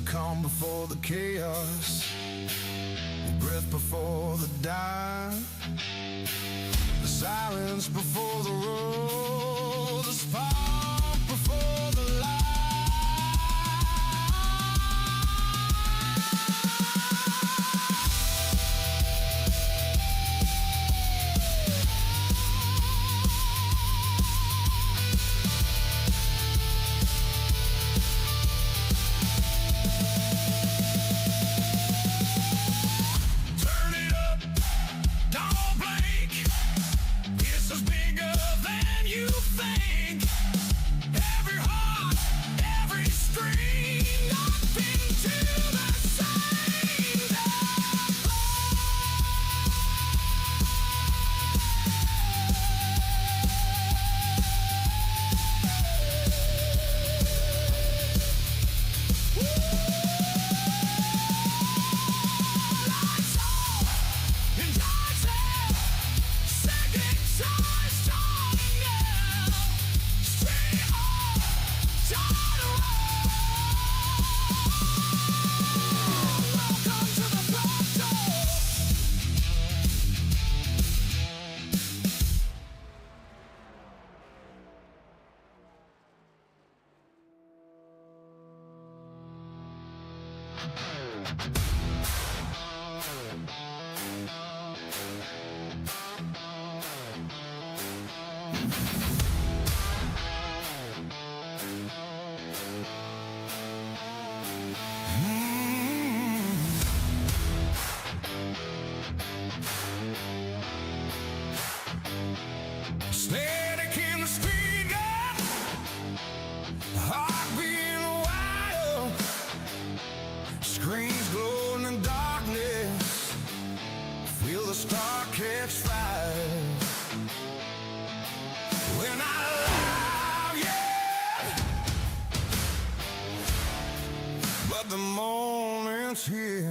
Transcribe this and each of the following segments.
calm before the chaos, breath before the dive, the silence before the roar, the spark before the light. dance here.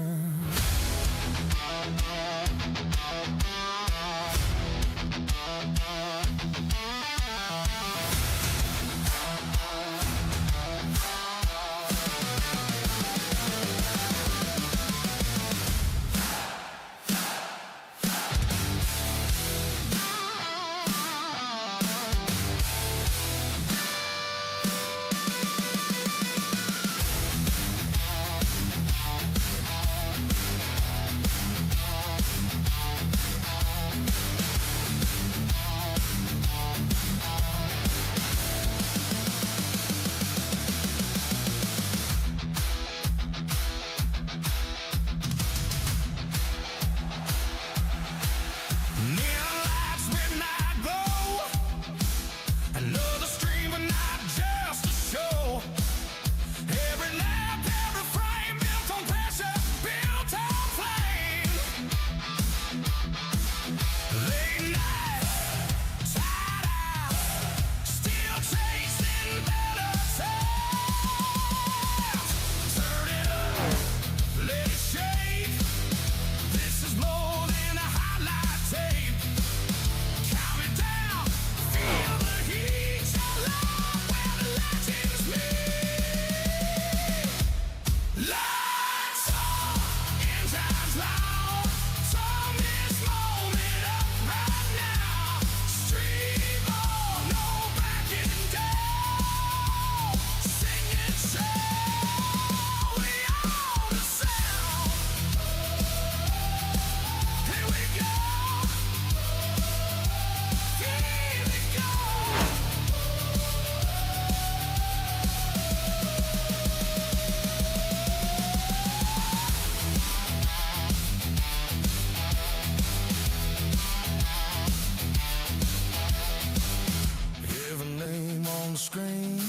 Screen,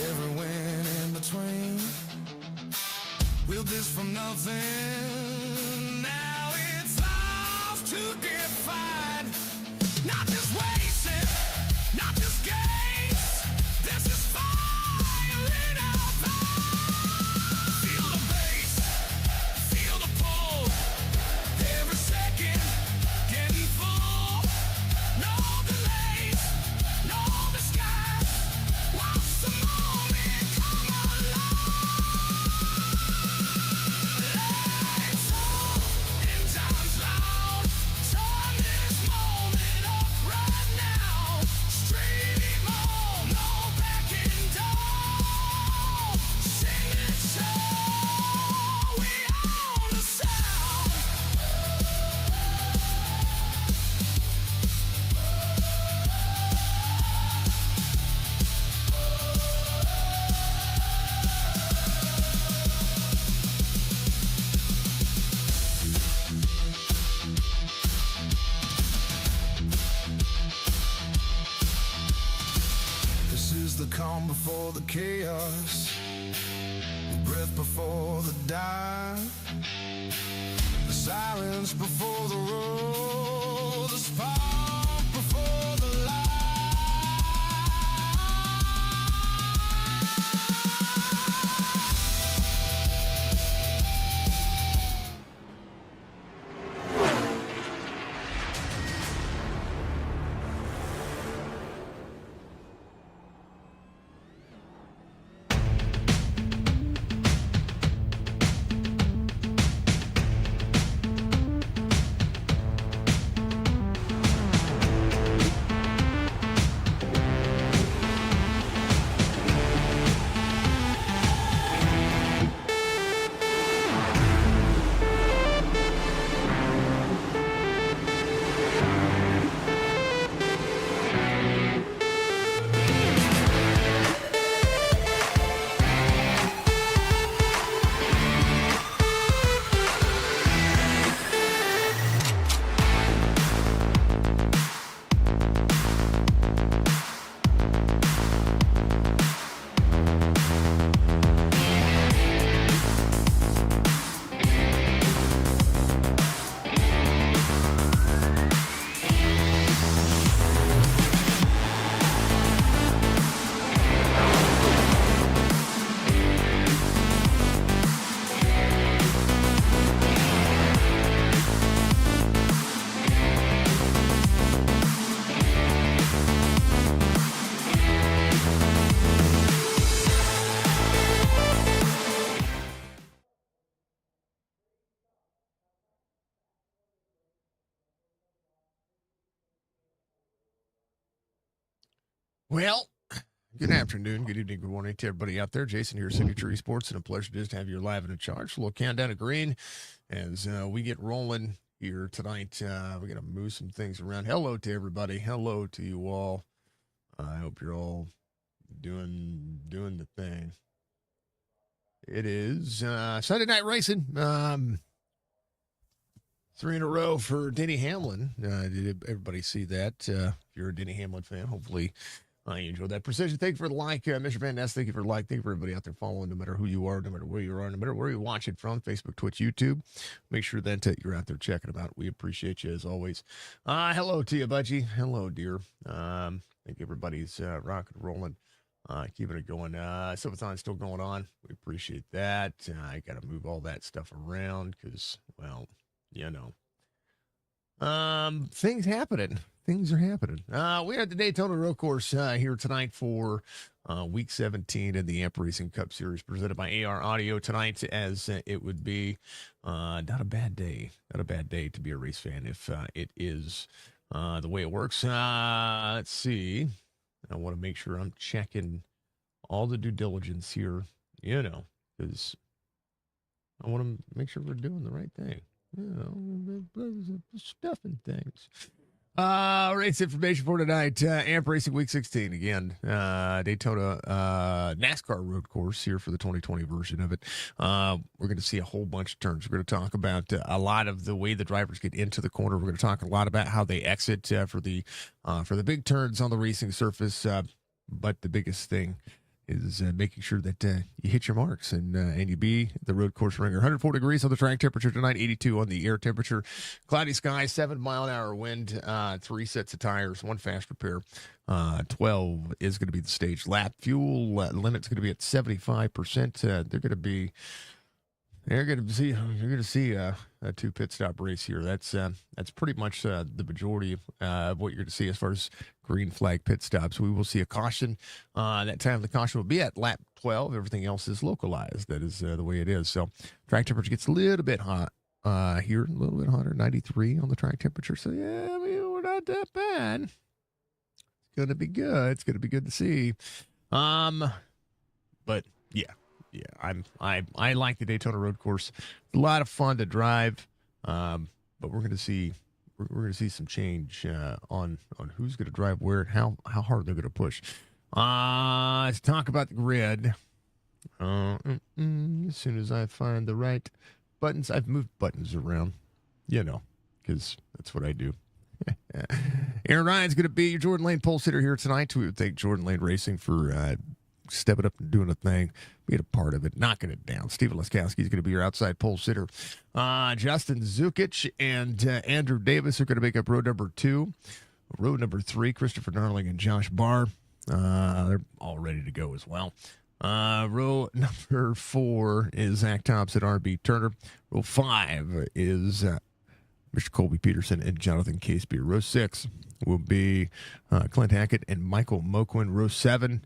every win in between. Built this from nothing, now it's ours to define. Not just wasted, not just gains. This is fire in our veins. Feel the bass, feel the pull. Every second getting full. No delays, no disguise. Watch the moment come alive. Lights on, engine's loud. Turn this moment up right now. Stream on, no backing down. Sing it show, we own the sound. This is the calm before the chaos, the breath before the dive, the silence before the roar, the spark before the light. Well, good afternoon, good evening, good morning to everybody out there. Jason here, Signature Esports, and a pleasure just to have you live and in charge. A little countdown to green as we get rolling here tonight. We're going to move some things around. Hello to everybody. Hello to you all. I hope you're all doing the thing. It is Sunday night racing. 3 in a row for Denny Hamlin. Did everybody see that? If you're a Denny Hamlin fan, hopefully you enjoyed that. Precision, thank you for the like. Mr. Van Ness, thank you for the like. Thank you for everybody out there following, no matter who you are, no matter where you are, no matter where you watch it from, Facebook, Twitch, YouTube. Make sure that you're out there checking them out. We appreciate you as always. Hello to you, Budgie. Hello, dear. I think everybody's rocking and rolling. Keeping it going. Subathon's still going on. We appreciate that. I got to move all that stuff around because, well, you know. Things happening. Things are happening. We're at the Daytona Road Course here tonight for Week 17 in the AmprRacing Cup Series presented by AR Audio tonight, as it would be not a bad day. Not a bad day to be a race fan if it is the way it works. Let's see. I want to make sure I'm checking all the due diligence here, you know, because I want to make sure we're doing the right thing. You know, stuff and things. Race information for tonight. AMP Racing Week 16 again. Daytona NASCAR Road Course here for the 2020 version of it. We're going to see a whole bunch of turns. We're going to talk about a lot of the way the drivers get into the corner. We're going to talk a lot about how they exit for the big turns on the racing surface. But the biggest thing is making sure that you hit your marks and you be the road course ringer. 104 degrees on the track temperature tonight, 82 on the air temperature. Cloudy sky, 7-mile-an-hour wind, 3 sets of tires, 1 fast repair. 12 is going to be the stage lap. Fuel limit's going to be at 75%. You're going to see a 2 pit stop race here. That's pretty much the majority of what you're going to see as far as green flag pit stops. We will see a caution. That time the caution will be at lap 12. Everything else is localized. That is the way it is. So track temperature gets a little bit hot here, a little bit hotter, 93 on the track temperature. So yeah, I mean, we're not that bad. It's going to be good. It's going to be good to see. But yeah. Yeah, I like the Daytona Road Course. It's a lot of fun to drive, but we're going to see some change on who's going to drive where, how hard they're going to push. Let's talk about the grid. As soon as I find the right buttons, I've moved buttons around, you know, because that's what I do. Aaron Ryan's going to be your Jordan Lane pole sitter here tonight. We would thank Jordan Lane Racing for stepping up and doing a thing, being a part of it, knocking it down. Steven Laskowski is going to be your outside pole sitter. Justin Zukic and Andrew Davis are going to make up row number 2. Row number 3, Christopher Darling and Josh Barr. They're all ready to go as well. Row number 4 is Zach Thompson, R.B. Turner. Row 5 is Mr. Colby Peterson and Jonathan Casebeer. Row 6 will be Clint Hackett and Michael Moquin. Row 7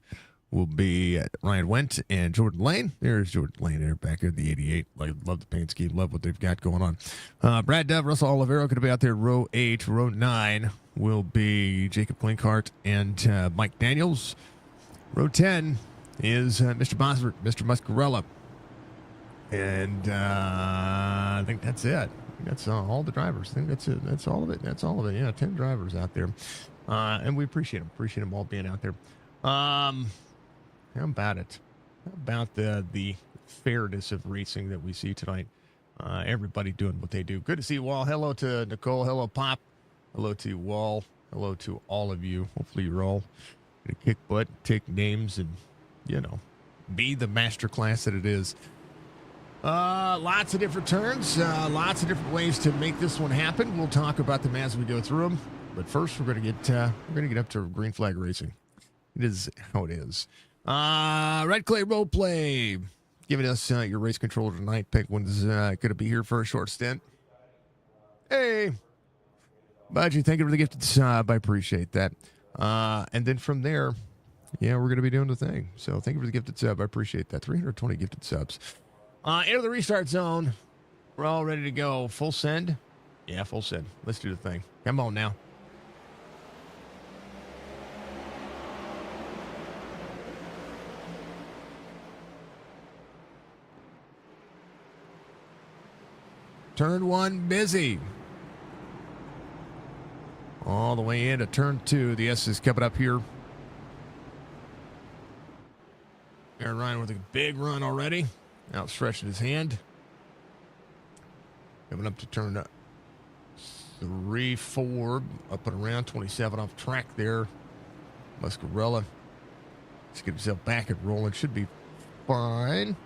will be Ryan Wendt and Jordan Lane. There's Jordan Lane there back in the 88. Love the paint scheme. Love what they've got going on. Brad Dove, Russell Olivero going to be out there. Row 8. Row 9 will be Jacob Klinkhart and Mike Daniels. Row 10 is Mr. Bosworth, Mr. Muscarella. And I think that's it. That's all the drivers. I think that's it. That's all of it. That's all of it. Yeah, 10 drivers out there. And we appreciate them. Appreciate them all being out there. How about it? How about the fairness of racing that we see tonight? Everybody doing what they do. Good to see you all. Hello to Nicole. Hello, Pop. Hello to you all. Hello to all of you. Hopefully you're all going to kick butt, take names, and, you know, be the master class that it is. Lots of different turns, lots of different ways to make this one happen. We'll talk about them as we go through them. But first, we're going to get up to green flag racing. It is how it is. Red Clay Role Play, giving us your race controller tonight. Penguin's going to be here for a short stint. Hey, Budgie, thank you for the gifted sub. I appreciate that. And then from there, yeah, we're going to be doing the thing. So thank you for the gifted sub. I appreciate that. 320 gifted subs. Into the restart zone. We're all ready to go. Full send? Yeah, full send. Let's do the thing. Come on now. Turn 1 busy. All the way into turn 2. The S is coming up here. Aaron Ryan with a big run already. Outstretching his hand. Coming up to turn 3, 4. Up and around. 27 off track there. Muscarella. Let's get himself back and rolling. Should be fine.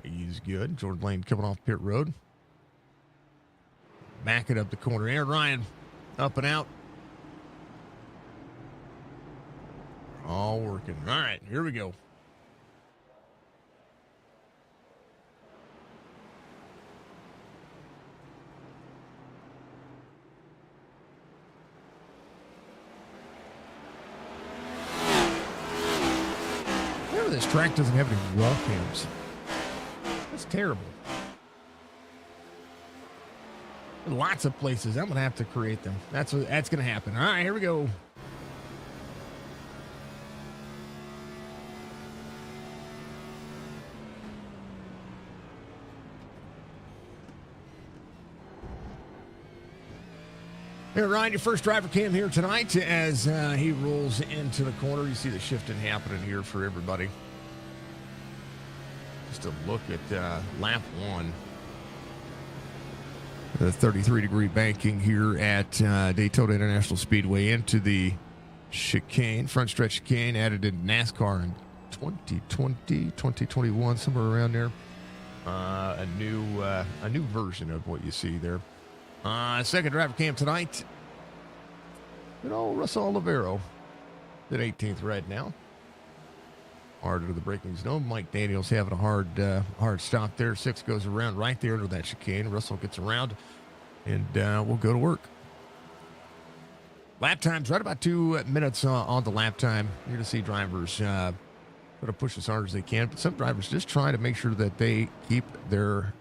He's good. Jordan Lane coming off pit road. Backing up the corner. Aaron Ryan up and out. All working. All right, here we go. Remember, this track doesn't have any rough cams. That's terrible. Lots of places. I'm going to have to create them. That's going to happen. All right, here we go. Here, Ryan, your first driver cam here tonight as he rolls into the corner. You see the shifting happening here for everybody. Just a look at lap 1. The 33-degree banking here at Daytona International Speedway into the chicane, front stretch chicane, added in NASCAR in 2020, 2021, somewhere around there. A new version of what you see there. Second driver cam tonight. Good old Russell Olivero at 18th right now. Hard into the braking zone. Mike Daniels having a hard stop there. 6 goes around right there into that chicane. Russell gets around, and we'll go to work. Lap time's right about 2 minutes on the lap time. You're going to see drivers going to push as hard as they can, but some drivers just try to make sure that they keep their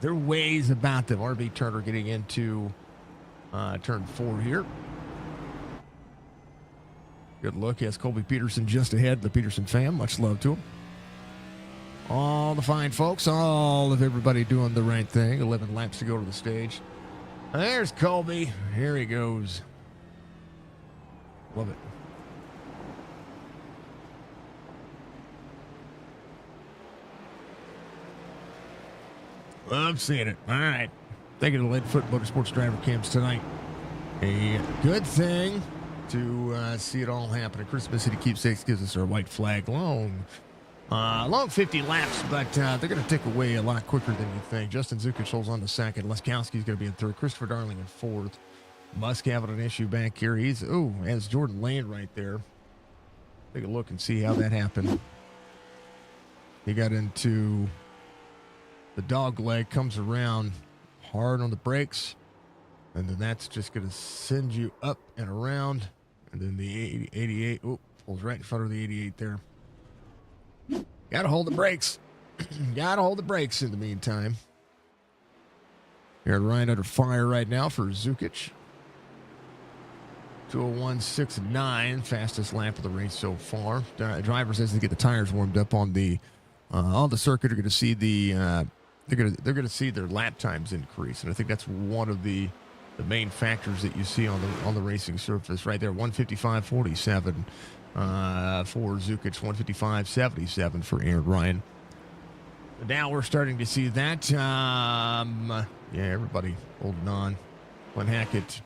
ways about them. RB Turner getting into turn 4 here. Good look. Yes, Colby Peterson just ahead. The Peterson fam. Much love to him. All the fine folks. All of everybody doing the right thing. 11 laps to go to the stage. There's Colby. Here he goes. Love it. Love seeing it. All right. Thinking of the Leadfoot Motorsports driver camps tonight. A good thing to see it all happen. And Christmas City Keepsakes gives us our white flag. Long 50 laps, but they're going to tick away a lot quicker than you think. Justin Zukic holds on to second. Leskowski's going to be in third. Christopher Darling in fourth. Musk having an issue back here. Has Jordan Lane right there. Take a look and see how that happened. He got into the dog leg, comes around hard on the brakes, and then that's just going to send you up and around. And then the 88, pulls right in front of the 88 there. Got to hold the brakes. Got to hold the brakes in the meantime. Aaron Ryan under fire right now for Zukic. 2:01.69, fastest lap of the race so far. Drivers, as they get the tires warmed up on the circuit, are going to see they're going to see their lap times increase, and I think that's one of the main factors that you see on the racing surface right there. 155.47 for Zukic, 155.77 for Aaron Ryan. Now we're starting to see that. Everybody holding on. Glenn Hackett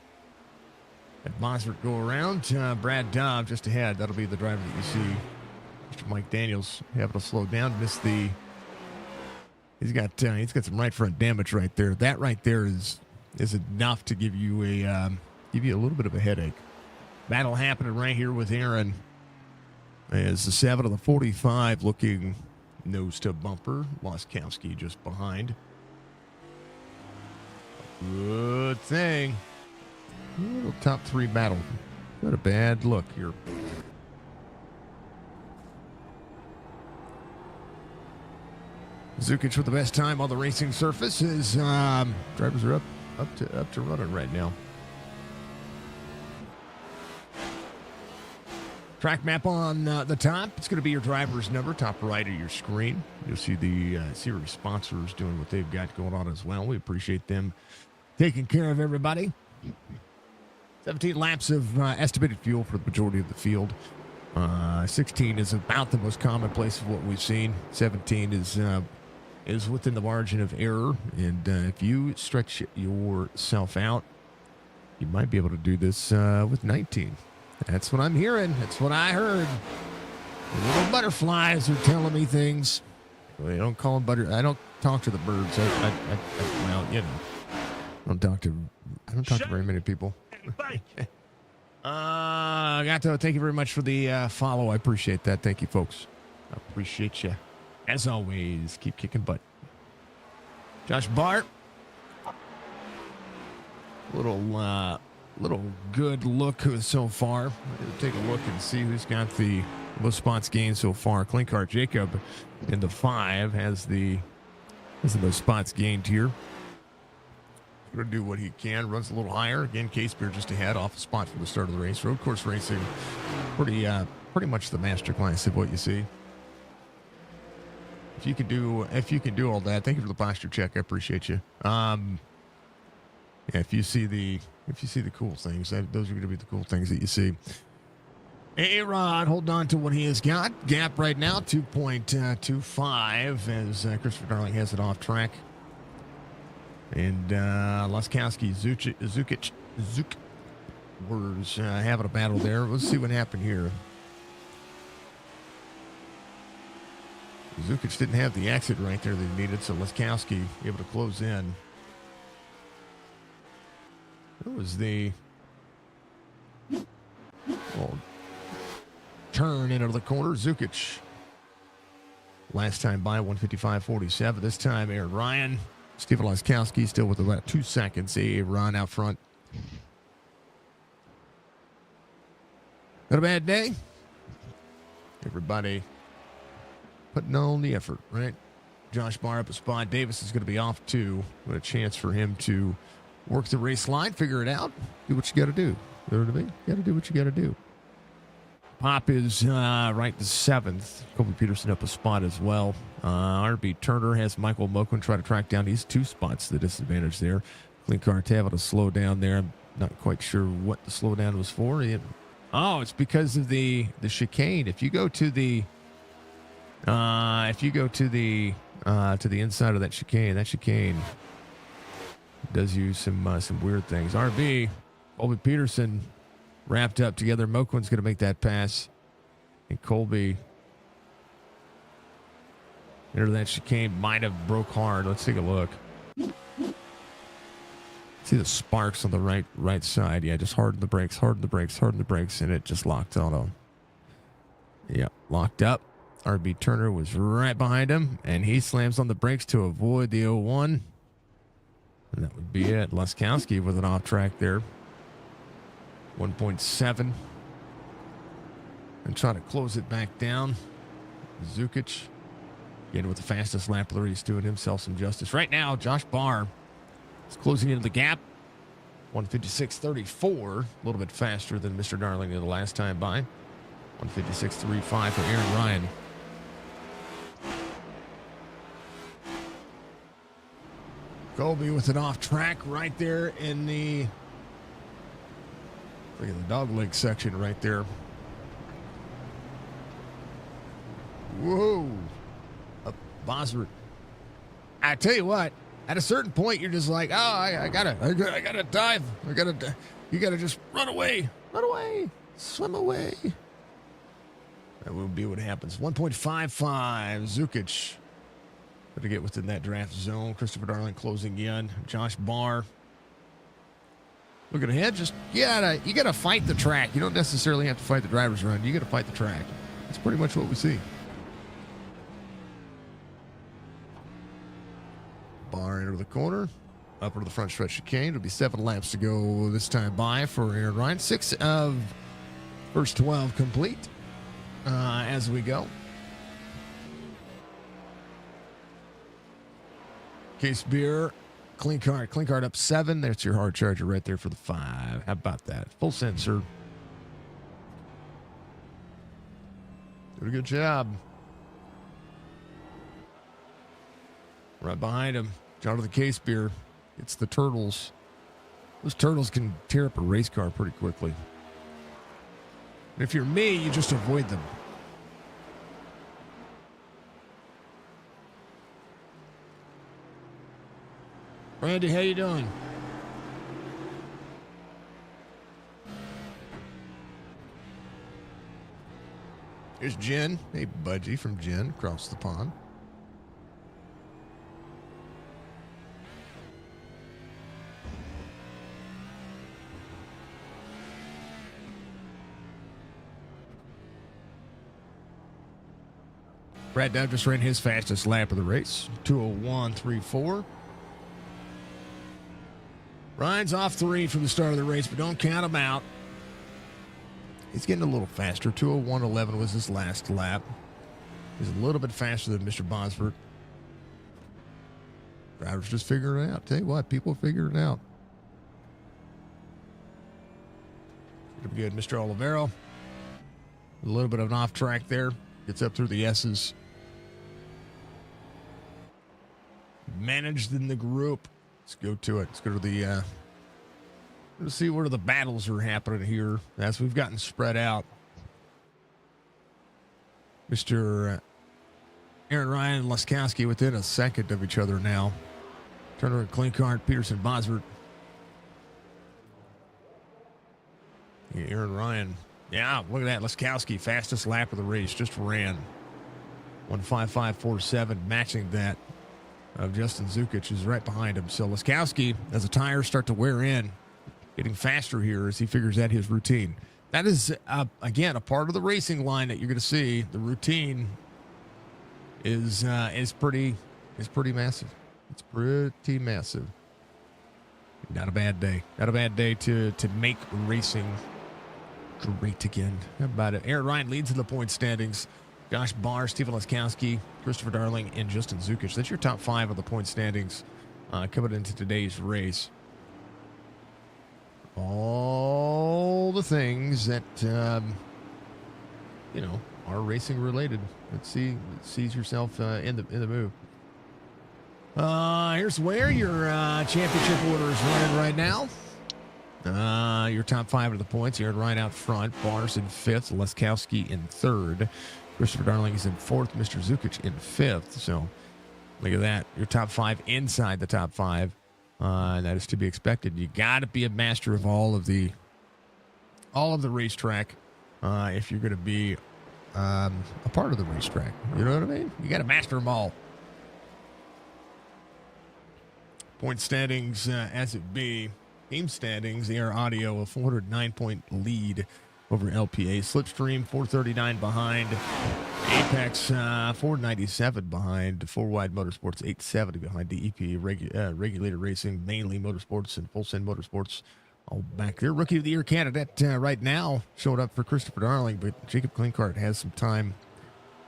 and Mosford go around. Brad Dobb just ahead. That'll be the driver that you see. Mr. Mike Daniels having to slow down. He's got some right front damage right there. That right there is enough to give you a little bit of a headache. Battle happening right here with Aaron. As the 7 of the 45 looking nose to bumper. Laskowski just behind. Good thing. A little top 3 battle. Not a bad look here. Zukic with the best time on the racing surface. His drivers are up to running right now. Track map on the top. It's going to be your driver's number, top right of your screen. You'll see the series sponsors doing what they've got going on as well. We appreciate them taking care of everybody. 17 laps of estimated fuel for the majority of the field. 16 is about the most commonplace of what we've seen. 17 is within the margin of error. And if you stretch yourself out, you might be able to do this with 19. That's what I'm hearing. That's what I heard. The little butterflies are telling me things. Well, I don't call them butter. I don't talk to the birds. Well, you know, I don't talk to very many people. Gato, thank you very much for the follow. I appreciate that. Thank you, folks. I appreciate you. As always, keep kicking butt. Josh Bart. Little good look so far. We'll take a look and see who's got the most spots gained so far. Clinkart Jacob in the 5 has the most spots gained here. Going to do what he can. Runs a little higher. Again, Case Beer just ahead off a spot from the start of the race. Road course racing, pretty much the master class of what you see. If you can do all that, thank you for the posture check. I appreciate you. Yeah, if you see the cool things, those are going to be the cool things that you see. A-Rod, hold on to what he has got. Gap right now, 2.25 as Christopher Darling has it off track. And Laskowski, Zukic was having a battle there. Let's see what happened here. Zukic didn't have the exit right there that he needed, so Laskowski able to close in. That was the turn into the corner. Zukic last time by 155.47. This time Aaron Ryan. Steven Laskowski still with about 2 seconds. A run out front. Not a bad day. Everybody putting on the effort, right? Josh Barr up a spot. Davis is going to be off too. What a chance for him to work the race line, figure it out, do what you got to do. You know what I mean? You got to do what you got to do. Pop is right to 7th. Kobe Peterson up a spot as well. RB Turner has Michael Moquin try to track down. He's 2 spots, the disadvantage there. Clinkart having to slow down there. I'm not quite sure what the slowdown was for. It's because of the chicane. If you go to the inside of that chicane does use some weird things. RB, Colby Peterson wrapped up together. Moquin's going to make that pass. And Colby into that chicane might have broke hard. Let's take a look. See the sparks on the right side. Yeah, just harden the brakes, and it just locked on him. Yeah, locked up. RB Turner was right behind him, and he slams on the brakes to avoid the 0-1. And that would be it. Laskowski with an off track there. 1.7. And try to close it back down. Zukic again with the fastest lap of the race, doing himself some justice. Right now, Josh Barr is closing into the gap. 156.34. A little bit faster than Mr. Darling did the last time by. 156.35 for Aaron Ryan. Colby with an off track right there in the dog leg section right there. Whoa. Up Bosworth. I tell you what, at a certain point, you're just like, I gotta dive. You gotta just run away, swim away. That will be what happens. 1.55. Zukic to get within that draft zone. Christopher Darling closing in. Josh Barr looking ahead. Just you gotta fight the track. You don't necessarily have to fight the driver's run. You gotta fight the track. That's pretty much what we see. Barr into the corner, up into the front stretch chicane. It'll be 7 laps to go this time by for Aaron Ryan. 6 of first 12 complete as we go. Case Beer, Clinkart up 7. That's your hard charger right there for the 5. How about that? Full sensor. Did a good job. Right behind him, John of the Case Beer. It's the Turtles. Those Turtles can tear up a race car pretty quickly. And if you're me, you just avoid them. Randy, how you doing? Here's Jen. Hey, Budgie from Jen across the pond. Brad Dowd just ran his fastest lap of the race, 2:01.34. Ryan's off 3 from the start of the race, but don't count him out. He's getting a little faster. 2:01.11 was his last lap. He's a little bit faster than Mr. Bosford. Drivers just figuring it out. Tell you what, people figure it out. It'll be good. Mr. Olivero, a little bit of an off track there. Gets up through the S's. Managed in the group. Let's go to it. Let's go to the let's see where the battles are happening here as we've gotten spread out. Mr. Aaron Ryan and Laskowski within a second of each other now. Turner and Klinkart, Peterson, Bosford. Yeah, Aaron Ryan. Yeah, look at that. Laskowski, fastest lap of the race, just ran. 1:55.47, matching that of Justin Zukic, is right behind him. So Laskowski, as the tires start to wear in, getting faster here as he figures out his routine. That is, again, a part of the racing line that you're going to see. The routine is pretty massive. It's pretty massive. Not a bad day. Not a bad day to make racing great again. How about it? Aaron Ryan leads in the point standings. Josh Barr, Stephen Laskowski, Christopher Darling, and Justin Zukic. That's your top 5 of the point standings coming into today's race. All the things that, are racing related. Let's see yourself in the move. Here's where your championship order is running right now. Your top 5 of the points. Aaron Ryan out front. Barnes in 5th. Laskowski in 3rd. Christopher Darling is in 4th. Mr. Zukic in 5th. So look at that. Your top 5 inside the top 5. That is to be expected. You got to be a master of all of the racetrack if you're going to be a part of the racetrack. You know what I mean? You got to master them all. Point standings as it be. Team standings, Air Audio, a 409-point lead over LPA. Slipstream, 439 behind. Apex, 497 behind. 4Wide Motorsports, 870 behind. DEP, Regulator Racing, mainly Motorsports, and Full Send Motorsports all back there. Rookie of the Year candidate right now showed up for Christopher Darling, but Jacob Klinkart has some time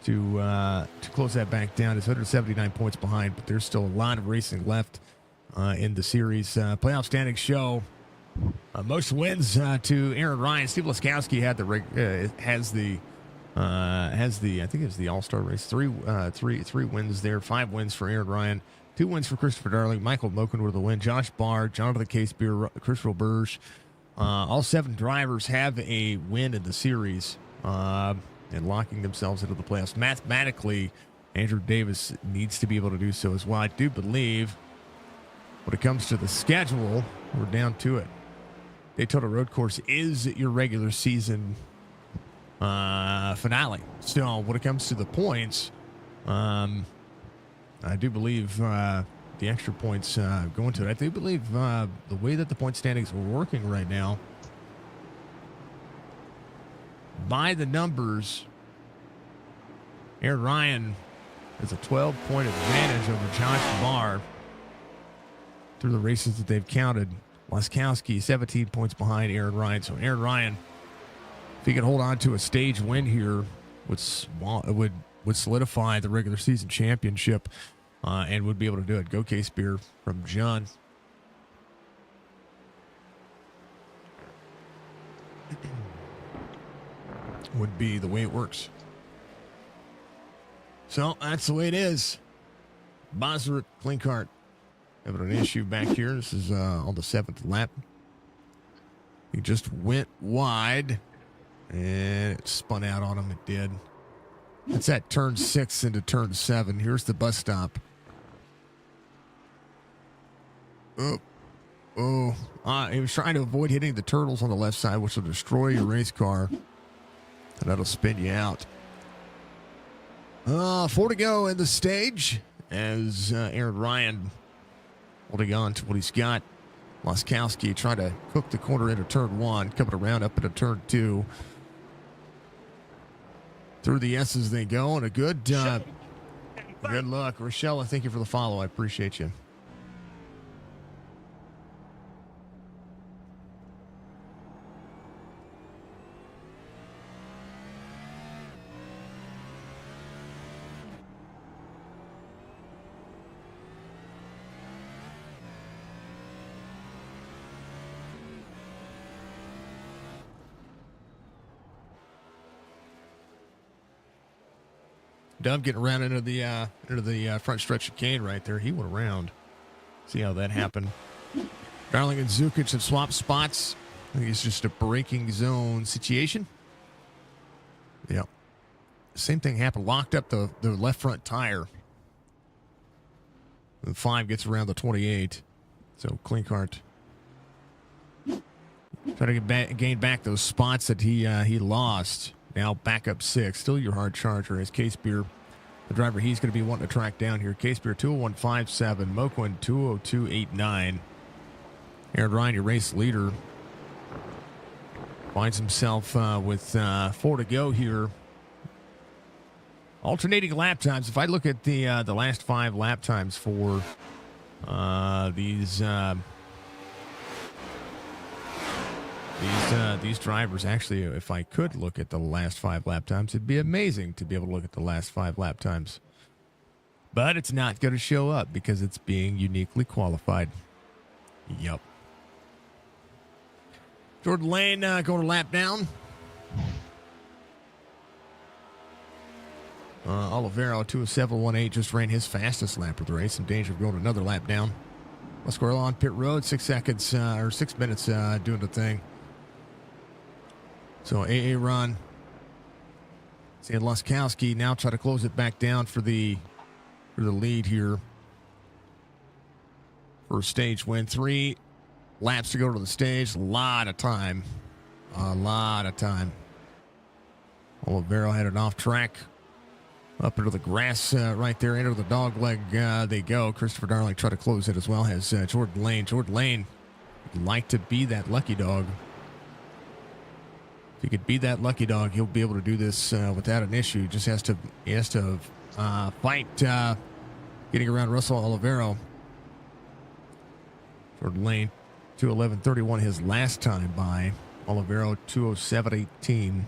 to close that back down. It's 179 points behind, but there's still a lot of racing left in the series. Playoff standings show most wins to Aaron Ryan. Steve Laskowski has the I think it's the All-Star race. Three wins there. 5 wins for Aaron Ryan. 2 wins for Christopher Darling. Michael Moken with the win. Josh Barr, John of the Case Beer, Chris Roberge. All 7 drivers have a win in the series and locking themselves into the playoffs. Mathematically, Andrew Davis needs to be able to do so as well. I do believe when it comes to the schedule, we're down to it. Daytona Road Course is your regular season finale. So when it comes to the points, I do believe the extra points going to it. I do believe the way that the point standings are working right now, by the numbers, Aaron Ryan has a 12-point advantage over Josh Barr through the races that they've counted. Laskowski 17 points behind Aaron Ryan. So Aaron Ryan, if he could hold on to a stage win here, would solidify the regular season championship and would be able to do it. Go Case Beer from John. Would be the way it works. So that's the way it is. Bosworth, Klinkart having an issue back here. This is on the 7th lap. He just went wide, and it spun out on him. It did. It's at turn 6 into turn 7. Here's the bus stop. He was trying to avoid hitting the turtles on the left side, which will destroy your race car. And that'll spin you out. 4 to go in the stage as Aaron Ryan holding on to what he's got. Laskowski trying to hook the corner into turn 1, coming around up into turn 2. Through the S's they go, and a good luck. Rochelle, I thank you for the follow. I appreciate you. Dove getting around into the front stretch chicane right there. He went around. See how that happened. Darling and Zukic have swapped spots. I think it's just a braking zone situation. Yeah. Same thing happened. Locked up the left front tire. The 5 gets around the 28. So Klinkart trying to gain back those spots that he lost. Now back up 6. Still your hard charger as Case Beer, the driver he's going to be wanting to track down here. Case Beer 201.57. Moquin 202.89. Aaron Ryan, your race leader, finds himself with 4 to go here. Alternating lap times. If I look at the last 5 lap times for these drivers, actually, if I could look at the last 5 lap times, it'd be amazing to be able to look at the last 5 lap times. But it's not going to show up because it's being uniquely qualified. Yep. Jordan Lane going to lap down. Olivero 207.18 just ran his fastest lap of the race. In danger of going another lap down. Let's go on pit road. 6 seconds or 6 minutes doing the thing. So AA run. See Laskowski now try to close it back down for the lead here. First stage win. 3 laps to go to the stage. A lot of time. Olivero had it off track. Up into the grass right there. Into the dog leg they go. Christopher Darling try to close it as well as Jordan Lane. Jordan Lane would like to be that lucky dog. If he could be that lucky dog, he'll be able to do this without an issue. He has to fight getting around Russell Olivero. Jordan Lane 2:11.31 his last time by. Olivero 2:07.18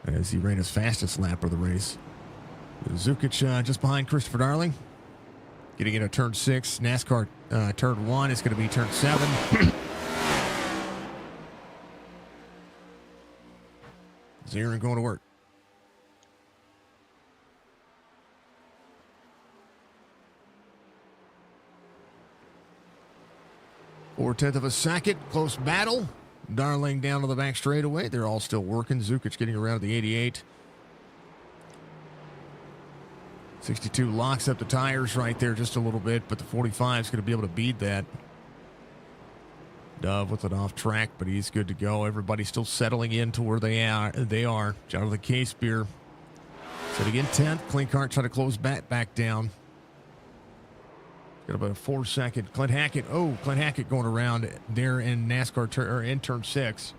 as he ran his fastest lap of the race. Zukic just behind Christopher Darling. Getting into turn 6. NASCAR turn 1. It's going to be turn 7. Zero going to work. Four-tenth of a second. Close battle. Darling down to the back straightaway. They're all still working. Zukic getting around the 88. 62 locks up the tires right there just a little bit, but the 45 is going to be able to beat that. Dove with it off track, but he's good to go. Everybody's still settling into where they are. Jonathan Case Beer sitting in 10th. Klinkart trying to close back down. Got about a 4-second. Clint Hackett going around there in NASCAR in turn 6.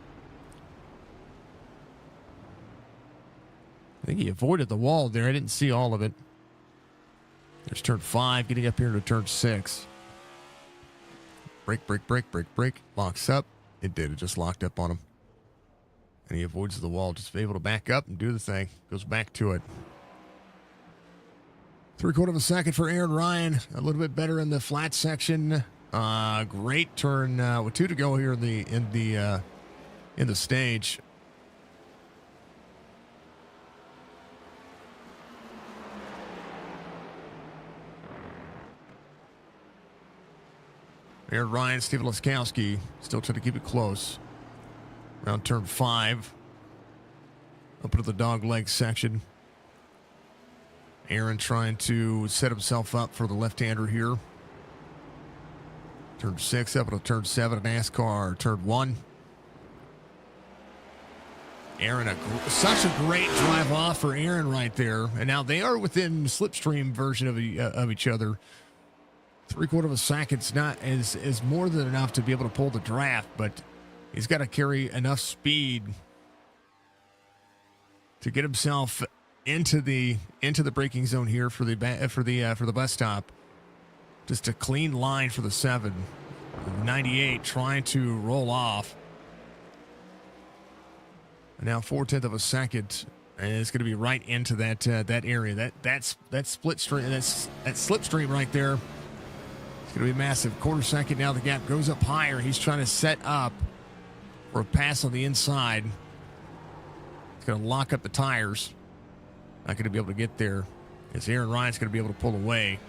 I think he avoided the wall there. I didn't see all of it. There's turn 5, getting up here to turn 6. Brake. Locks up. It did. It just locked up on him. And he avoids the wall. Just able to back up and do the thing. Goes back to it. 3/4 of a second for Aaron Ryan. A little bit better in the flat section. Great turn with 2 to go here in the stage. Aaron Ryan, Steven Laskowski still trying to keep it close. Around turn 5. Up into the dog leg section. Aaron trying to set himself up for the left-hander here. Turn 6 up into turn 7 of NASCAR. Turn 1. Aaron, such a great drive off for Aaron right there. And now they are within slipstream version of each other. 3/4 of a second's not is more than enough to be able to pull the draft, but he's got to carry enough speed to get himself into the braking zone here for the bus stop. Just a clean line for the 7. 98 trying to roll off. And now 4/10 of a second, and it's going to be right into that area. That split stream, that slipstream right there. It's going to be massive. 1/4 second now. The gap goes up higher. He's trying to set up for a pass on the inside. It's going to lock up the tires. Not going to be able to get there. As Aaron Ryan's going to be able to pull away.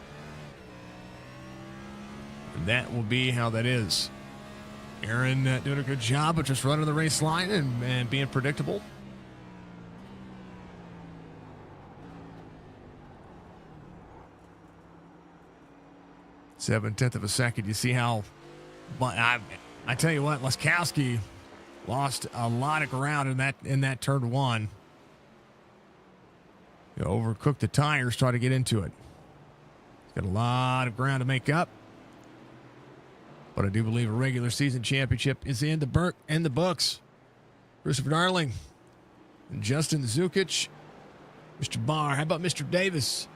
And that will be how that is. Aaron doing a good job of just running the race line and being predictable. Seven-tenth of a second. You see how, but I tell you what, Laskowski lost a lot of ground in that turn 1. You overcooked the tires, try to get into it. He's got a lot of ground to make up. But I do believe a regular season championship is in the books. Christopher Darling and Justin Zukic. Mr. Barr. How about Mr. Davis?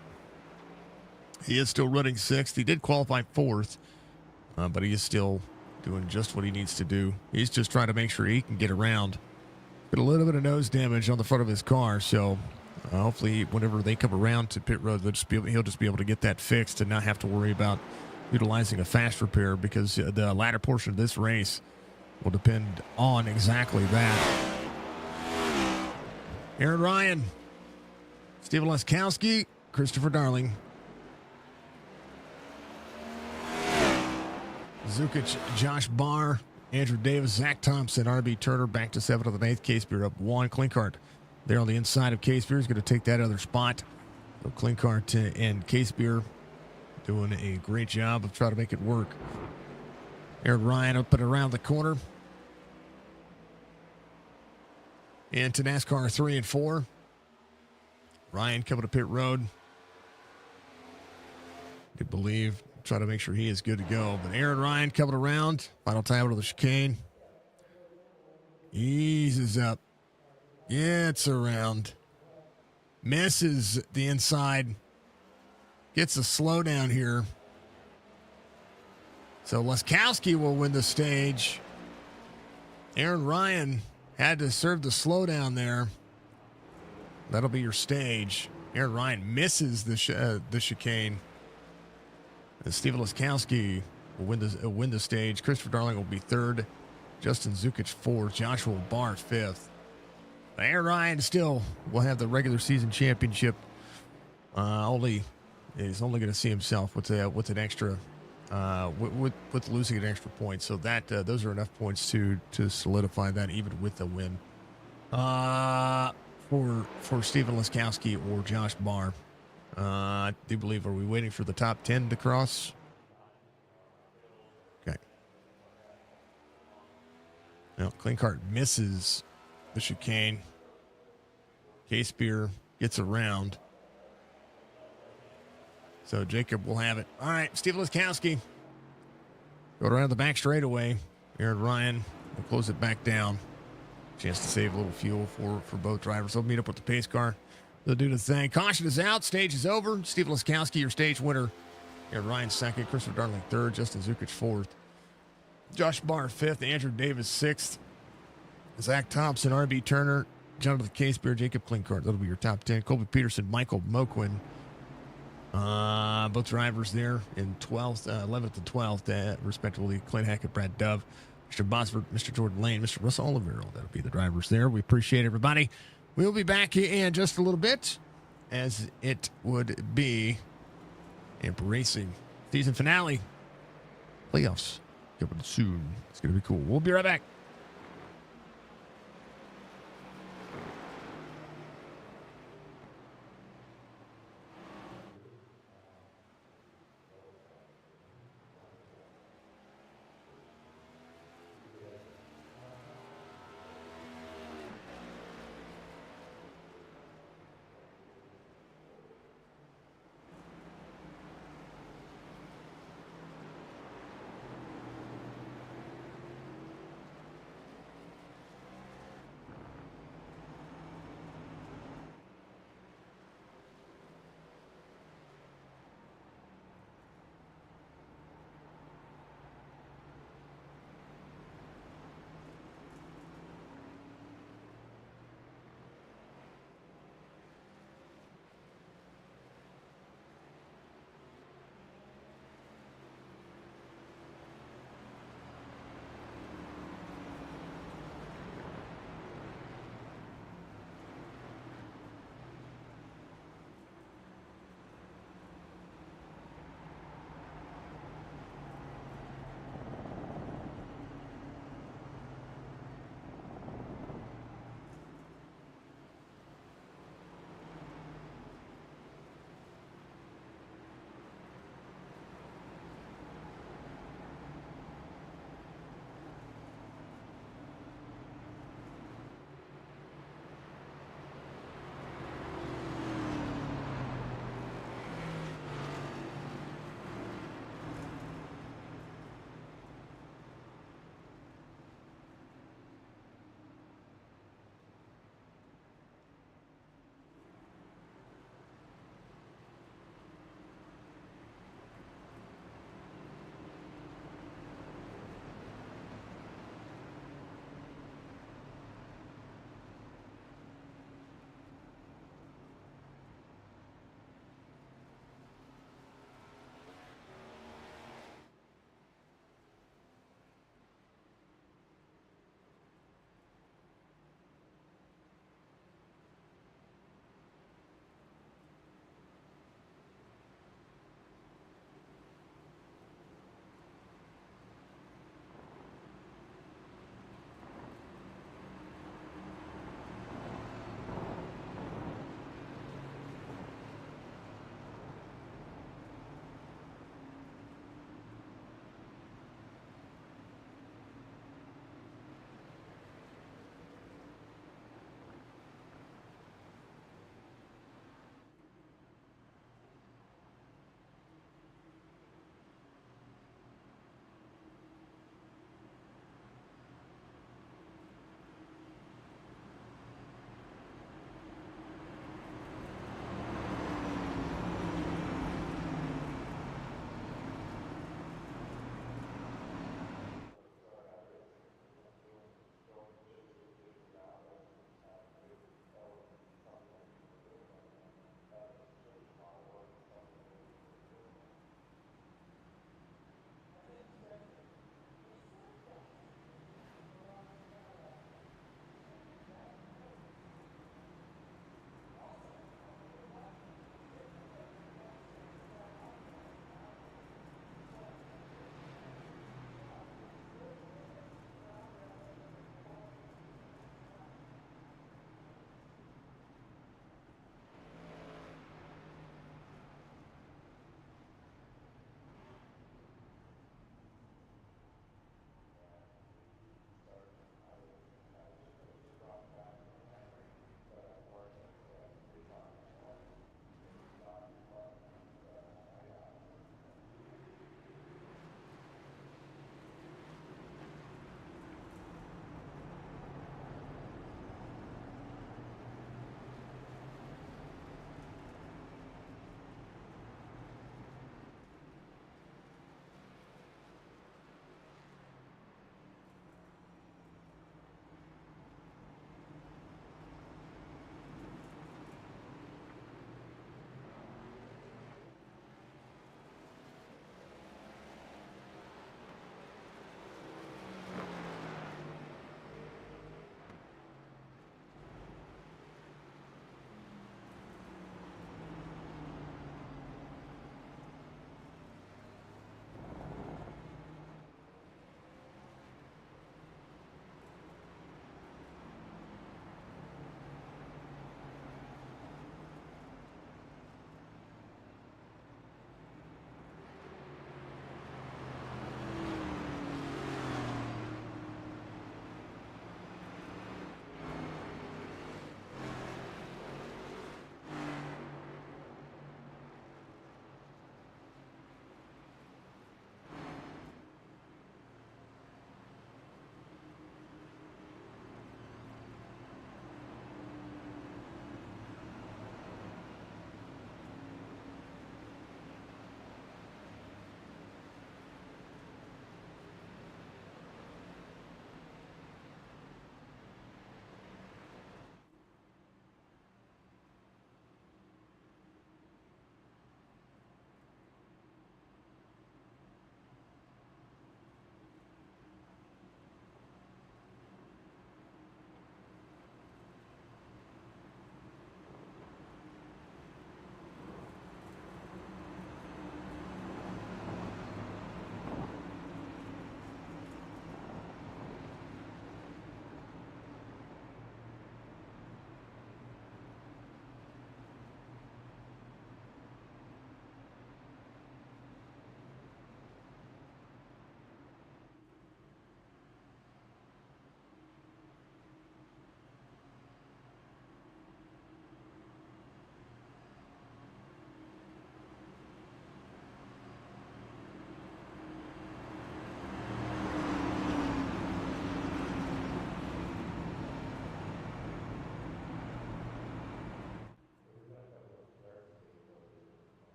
He is still running 6th. He did qualify 4th, but he is still doing just what he needs to do. He's just trying to make sure he can get around. Got a little bit of nose damage on the front of his car, so hopefully whenever they come around to pit road, he'll just be able to get that fixed and not have to worry about utilizing a fast repair, because the latter portion of this race will depend on exactly that. Aaron Ryan, Steven Laskowski, Christopher Darling, Zukic, Josh Barr, Andrew Davis, Zach Thompson, RB Turner back to 7th of the 8th. Case Beer up 1. Klinkart there on the inside of Case Beer is going to take that other spot. So Klinkart and Case Beer doing a great job of trying to make it work. Aaron Ryan up and around the corner. Into NASCAR 3 and 4. Ryan coming to pit road. I believe, try to make sure he is good to go. But Aaron Ryan coming around. Final time to the chicane. Eases up. Gets around. Misses the inside. Gets a slowdown here. So Laskowski will win the stage. Aaron Ryan had to serve the slowdown there. That'll be your stage. Aaron Ryan misses the chicane. And Steven Laskowski will win the stage. Christopher Darling will be 3rd. Justin Zukic 4th. Joshua Barr 5th. Aaron Ryan still will have the regular season championship. He's only going to see himself with an extra, with losing an extra point. So that those are enough points to solidify that, even with the win. For Steven Laskowski or Josh Barr, I do believe. Are we waiting for the top 10 to cross? Okay. Now Klinkart misses the chicane. Case Beer gets around. So Jacob will have it. All right, Steve Laskowski. Go around the back straightaway. Aaron Ryan will close it back down. Chance to save a little fuel for both drivers. They'll meet up with the pace car. They'll do the thing. Caution is out. Stage is over. Steve Laskowski, your stage winner. Aaron Ryan 2nd. Christopher Darling 3rd. Justin Zukic 4th. Josh Barr 5th. Andrew Davis 6th. Zach Thompson, RB Turner, Jonathan Case Beer, Jacob Klinkart. That'll be your top 10. Colby Peterson, Michael Moquin. Both drivers there in 12th, 11th and 12th, respectively. Clint Hackett, Brad Dove, Mr. Bosford, Mr. Jordan Lane, Mr. Russell Olivero. That'll be the drivers there. We appreciate everybody. We'll be back in just a little bit, as it would be Amp Racing season finale, playoffs coming soon. It's going to be cool. We'll be right back.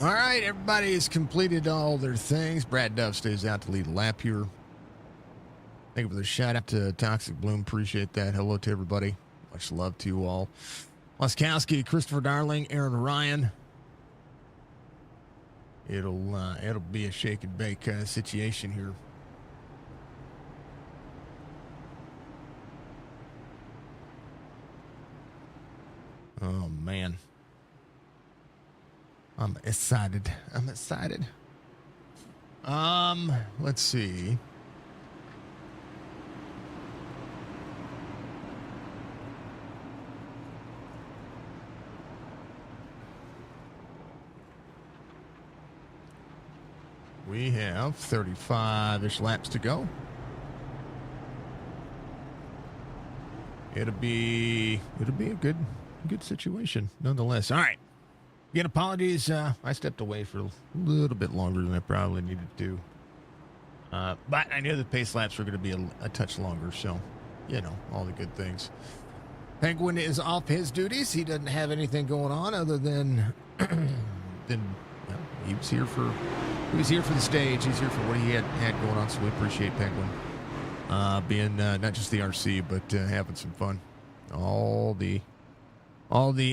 All right, everybody has completed all their things. Brad Dove stays out to lead the lap here. Thank you for the shout out to Toxic Bloom. Appreciate that. Hello to everybody. Much love to you all. Laskowski, Christopher Darling, Aaron Ryan. It'll be a shake and bake kind of situation here. Oh man, I'm excited. Let's see. We have 35-ish laps to go. It'll be a good situation nonetheless. All right. Again, apologies. I stepped away for a little bit longer than I probably needed to. But I knew the pace laps were going to be a touch longer, so, all the good things. Penguin is off his duties. He doesn't have anything going on other than he was here for the stage. He's here for what he had going on, so we appreciate Penguin being not just the RC, but having some fun. All the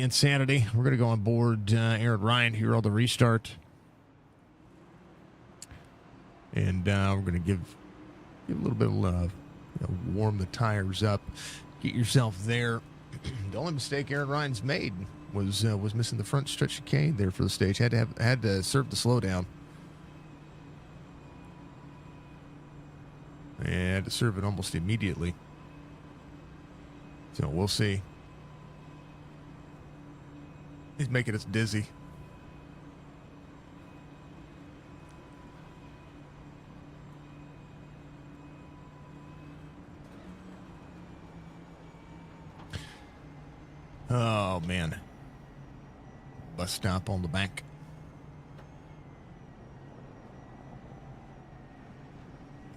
insanity. We're going to go on board Aaron Ryan here on the restart. And we're going to give a little bit of love. Warm the tires up. Get yourself there. The only mistake Aaron Ryan's made was missing the front stretch chicane there for the stage. Had to serve the slowdown. And had to serve it almost immediately. So we'll see. He's making us dizzy. Oh, man. Bus stop on the back.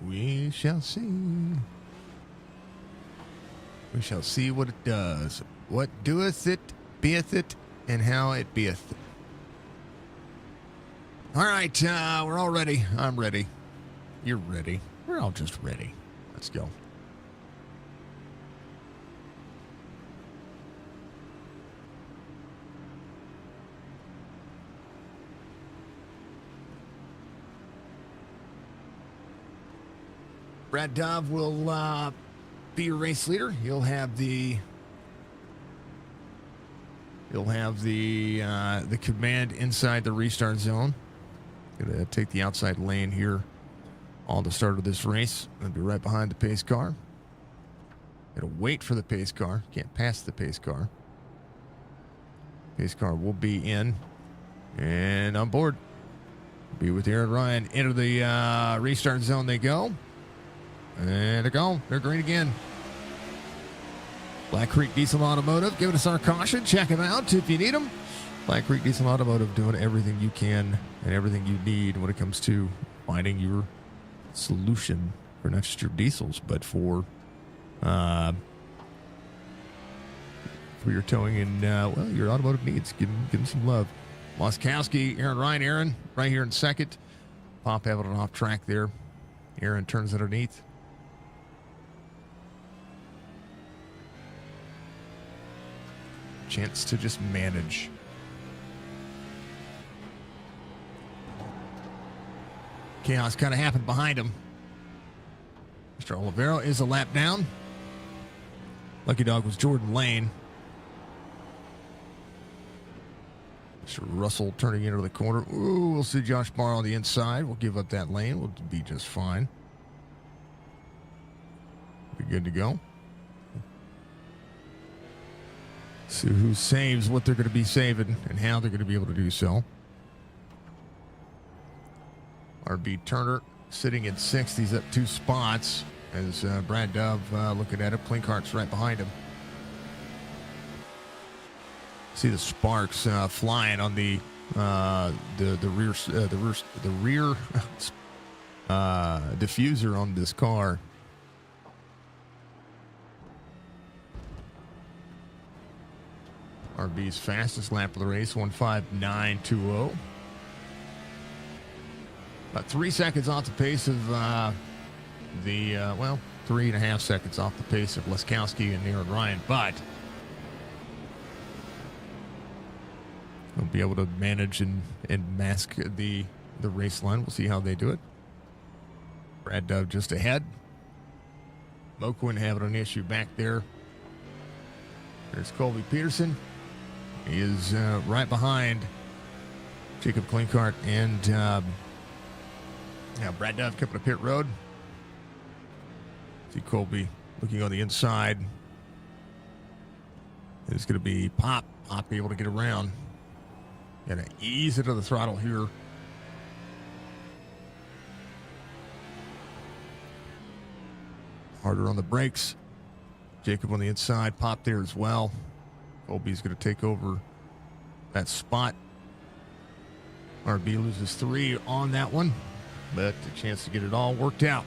We shall see. We shall see what it does. What doeth it, beeth it, and how it beeth. All right, we're all ready. I'm ready. You're ready. We're all just ready. Let's go. Brad Dove will be your race leader. He'll have the command inside the restart zone. Gonna take the outside lane here on the start of this race. Gonna be right behind the pace car. Gonna wait for the pace car. Can't pass the pace car. Pace car will be in and on board. Be with Aaron Ryan. Enter the restart zone they go. And they're gone. They're green again. Black Creek Diesel Automotive giving us our caution. Check them out if you need them. Black Creek Diesel Automotive doing everything you can and everything you need when it comes to finding your solution for not just your diesels, but for your towing and your automotive needs. Give them some love. Laskowski, Aaron Ryan, Aaron right here in second. Pop having an off track there. Aaron turns underneath. Chance to just manage. Chaos kind of happened behind him. Mr. Olivero is a lap down. Lucky Dog was Jordan Lane. Mr. Russell turning into the corner. Ooh, we'll see Josh Barr on the inside. We'll give up that lane. We'll be just fine. Be good to go. See who saves what they're going to be saving and how they're going to be able to do so. RB Turner sitting in sixth. He's up 2 spots as Brad Dove looking at it. Plinkhart's right behind him. See the sparks flying on the rear diffuser on this car. RB's fastest lap of the race, 1:59.20. About 3 seconds off the pace of 3.5 seconds off the pace of Leskowski and Aaron Ryan, but he'll be able to manage and mask the race line. We'll see how they do it. Brad Dove just ahead. MILWAUKEE having an issue back there. There's Colby Peterson. He is right behind Jacob Klinkart and Brad Dove coming to pit road. See Colby looking on the inside. It's going to be Pop be able to get around. Got to ease into the throttle here. Harder on the brakes. Jacob on the inside. Pop there as well. Colby's going to take over that spot. RB loses 3 on that one, but a chance to get it all worked out.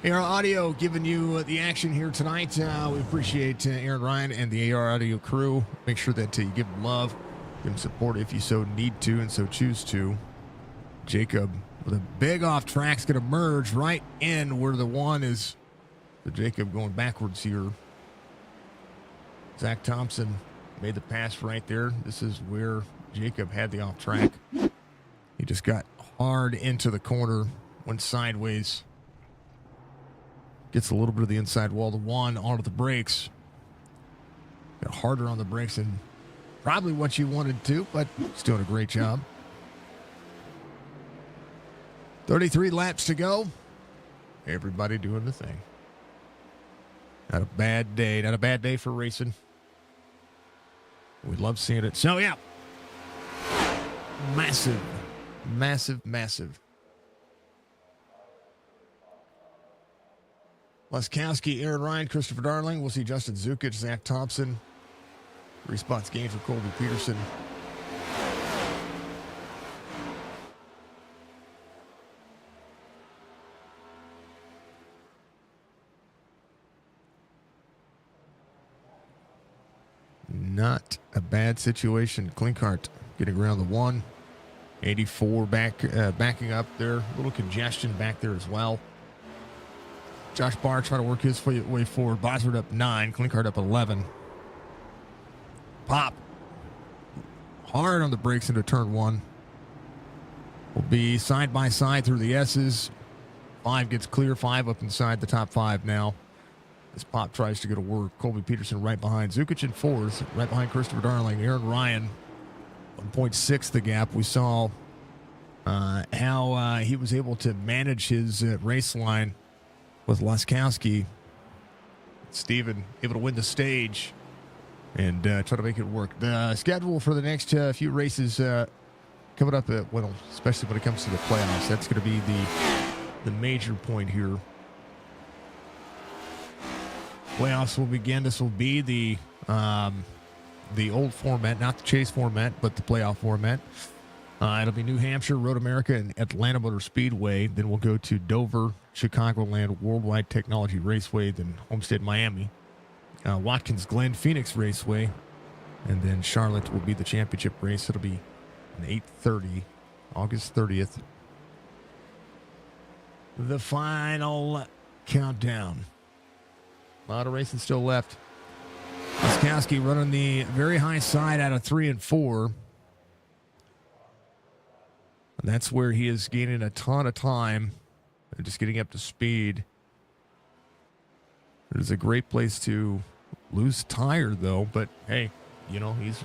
AR Audio giving you the action here tonight. We appreciate Aaron Ryan and the AR Audio crew. Make sure that you give them love, give them support if you so need to and so choose to. Jacob with a big off track's going to merge right in where the one is. So Jacob going backwards here. Zach Thompson made the pass right there. This is where Jacob had the off track. He just got hard into the corner, went sideways. Gets a little bit of the inside wall. The one onto the brakes. Got harder on the brakes than probably what you wanted to, but he's doing a great job. 33 laps to go. Everybody doing the thing. Not a bad day. Not a bad day for racing. We love seeing it. So, yeah. Massive, massive, massive. Leskowski, Aaron Ryan, Christopher Darling. We'll see Justin Zukic, Zach Thompson. 3 spots gained for Colby Peterson. Not a bad situation. Klinkart getting around the 1. 84 backing up there. A little congestion back there as well. Josh Barr trying to work his way forward. Bosworth up 9. Klinkart up 11. Pop. Hard on the brakes into turn 1. Will be side by side through the S's. 5 gets clear. 5 up inside the top 5 now. As Pop tries to go to work. Colby Peterson right behind. Zukic in 4th. Right behind Christopher Darling. Aaron Ryan 1.6 the gap. We saw how he was able to manage his race line with Leskowski. Steven able to win the stage and try to make it work. The schedule for the next few races coming up, especially when it comes to the playoffs, that's going to be the major point here. Playoffs will begin. This will be the old format, not the chase format, but the playoff format. It'll be New Hampshire, Road America, and Atlanta Motor Speedway. Then we'll go to Dover, Chicagoland, Worldwide Technology Raceway, then Homestead, Miami, Watkins Glen, Phoenix Raceway, and then Charlotte will be the championship race. It'll be an 8:30, August 30th. The final countdown. A lot of racing still left. Leskowski running the very high side out of 3 and 4. And that's where he is gaining a ton of time and just getting up to speed. It is a great place to lose tire, though. But, hey, he's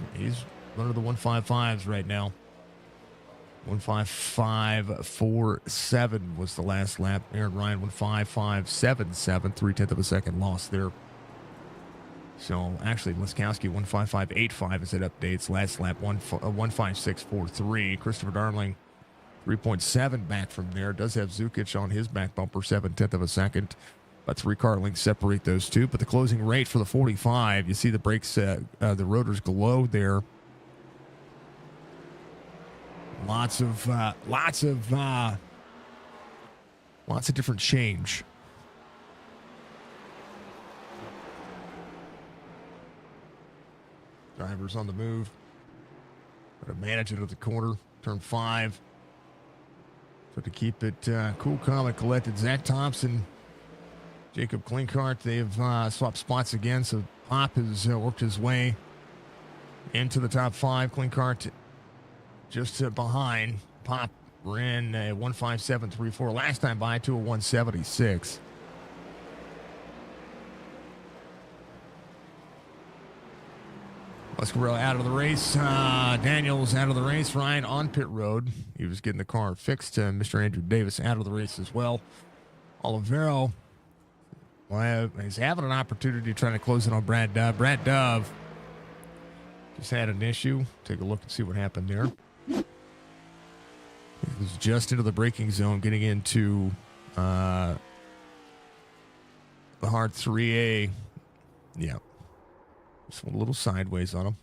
running the 155s right now. 155.47 was the last lap. Aaron Ryan 155.77, 3/10 of a second loss there. So actually, Leskowski 155.85 as it updates. Last lap 156.43. Christopher Darling 3.7 back from there. Does have Zukic on his back bumper, 7/10 of a second. About 3 car lengths separate those two. But the closing rate for the 45, you see the brakes, the rotors glow there. Lots of different change. Drivers on the move. Got to manage it at the corner. Turn 5. But to keep it cool, calm, and collected, Zach Thompson, Jacob Klinkart, they've swapped spots again. So Pop has worked his way into the top 5. Klinkart just behind. Pop ran a 1:57.34 last time by to a 1:76. Muscarella out of the race. Daniels out of the race. Ryan on pit road. He was getting the car fixed. Mr. Andrew Davis out of the race as well. Olivero is having an opportunity trying to close it on Brad Dove. Brad Dove just had an issue. Take a look and see what happened there. He was just into the braking zone, getting into the hard 3A. Yeah. Just a little sideways on him.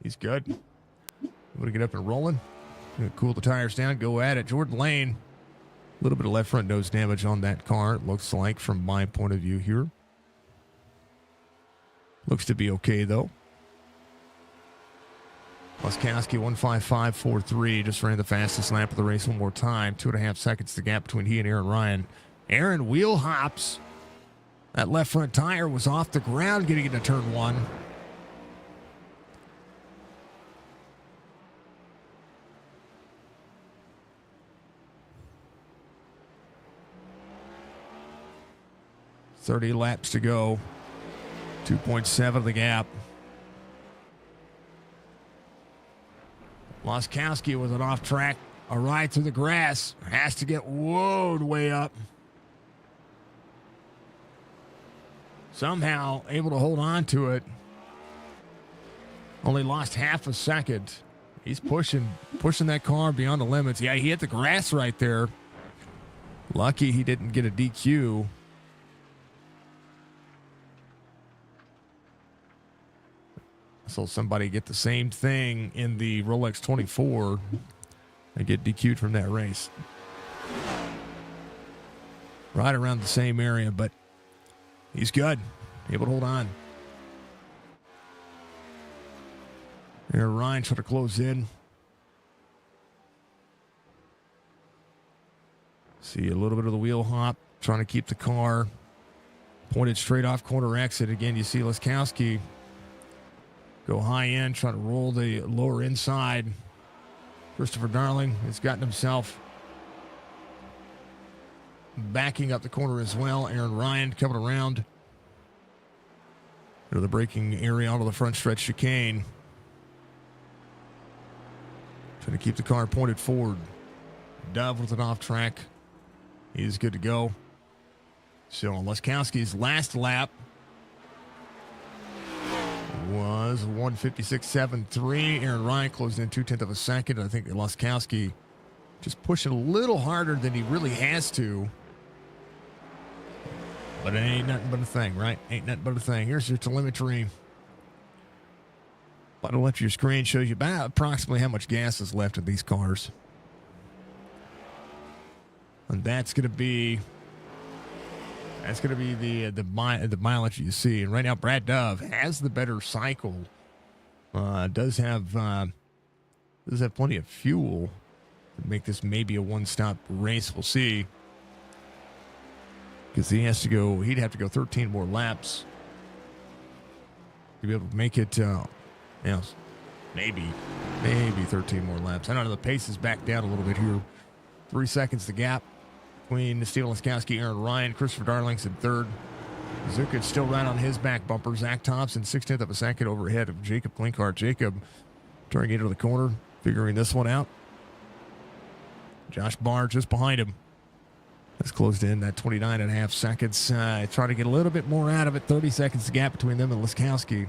He's good. Want to get up and rolling. Gonna cool the tires down. Go at it. Jordan Lane. A little bit of left front nose damage on that car, it looks like, from my point of view here. Looks to be okay, though. Laskowski, 1:55.43. Just ran the fastest lap of the race one more time. 2.5 seconds the gap between he and Aaron Ryan. Aaron wheel hops. That left front tire was off the ground getting into turn 1. .30 laps to go. 2.7 the gap. Laskowski with an off track. A ride through the grass. Has to get woed way up. Somehow able to hold on to it. Only lost half a second. He's pushing that car beyond the limits. Yeah, he hit the grass right there. Lucky he didn't get a DQ. I saw somebody get the same thing in the Rolex 24 and get DQ'd from that race. Right around the same area, but he's good. Able to hold on. There, Ryan trying to close in. See a little bit of the wheel hop, trying to keep the car pointed straight off corner exit. Again, you see Laskowski go high end, trying to roll the lower inside. Christopher Darling has gotten himself backing up the corner as well. Aaron Ryan coming around into the braking area onto the front stretch chicane. Trying to keep the car pointed forward. Dove with an off track. He's good to go. So Laskowski's last lap was 1:56.73. Aaron Ryan closed in 0.2 of a second. I think Laskowski just pushing a little harder than he really has to. But it ain't nothing but a thing, right? Ain't nothing but a thing. Here's your telemetry. Bottom left of your screen shows you about approximately how much gas is left in these cars. And that's going to be the mileage you see. And right now, Brad Dove has the better cycle. Does have plenty of fuel to make this maybe a one-stop race. We'll see. Because he'd have to go 13 more laps to be able to make it. Maybe 13 more laps. I don't know. The pace is back down a little bit here. 3 seconds the gap between Steven Laskowski, Aaron Ryan. Christopher Darling's in third. Zuka's still right on his back bumper. Zach Thompson, 0.6 of a second overhead of Jacob Klinkart. Jacob turning into the corner, figuring this one out. Josh Barr just behind him. That's closed in that 29.5 seconds. Try to get a little bit more out of it. 30 seconds the gap between them and Laskowski.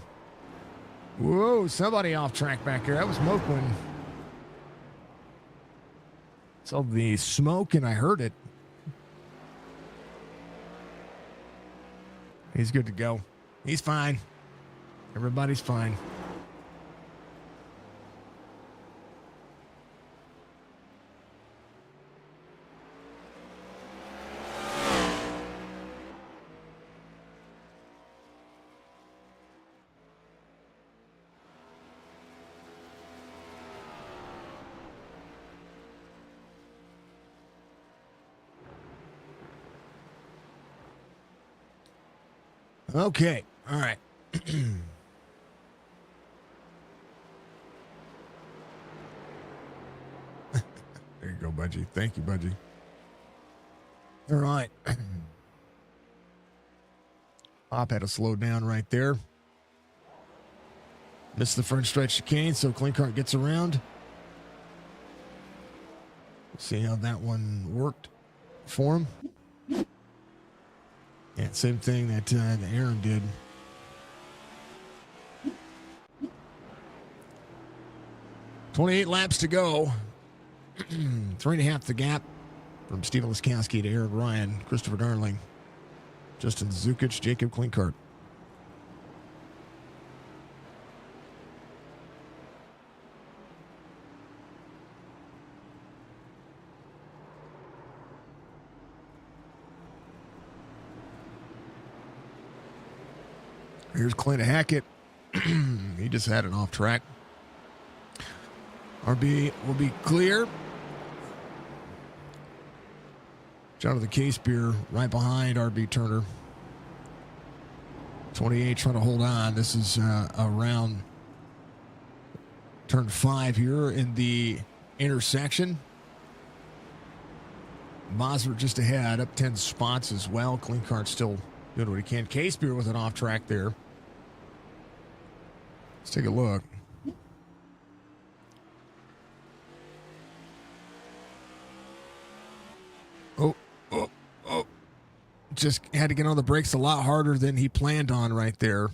Whoa, somebody off track back here. That was Moquin. Saw the smoke and I heard it. He's good to go. He's fine. Everybody's fine. Okay. All right. There you go, Budgie. Thank you, Budgie. All right. Hop had to slow down right there. Missed the front stretch chicane, so clean cart gets around. See how that one worked for him. Yeah, same thing that Aaron did. .28 laps to go. 3.5 the gap from Steven Laskowski to Aaron Ryan, Christopher Darling, Justin Zukic, Jacob Klinkart. Here's Clint Hackett. He just had an off track. RB will be clear. Jonathan Casebeer right behind RB Turner. 28 trying to hold on. This is around turn 5 here in the intersection. Bosworth just ahead, up 10 spots as well. Klinkart still doing what he can. Casebeer with an off track there. Let's take a look. Just had to get on the brakes a lot harder than he planned on right there.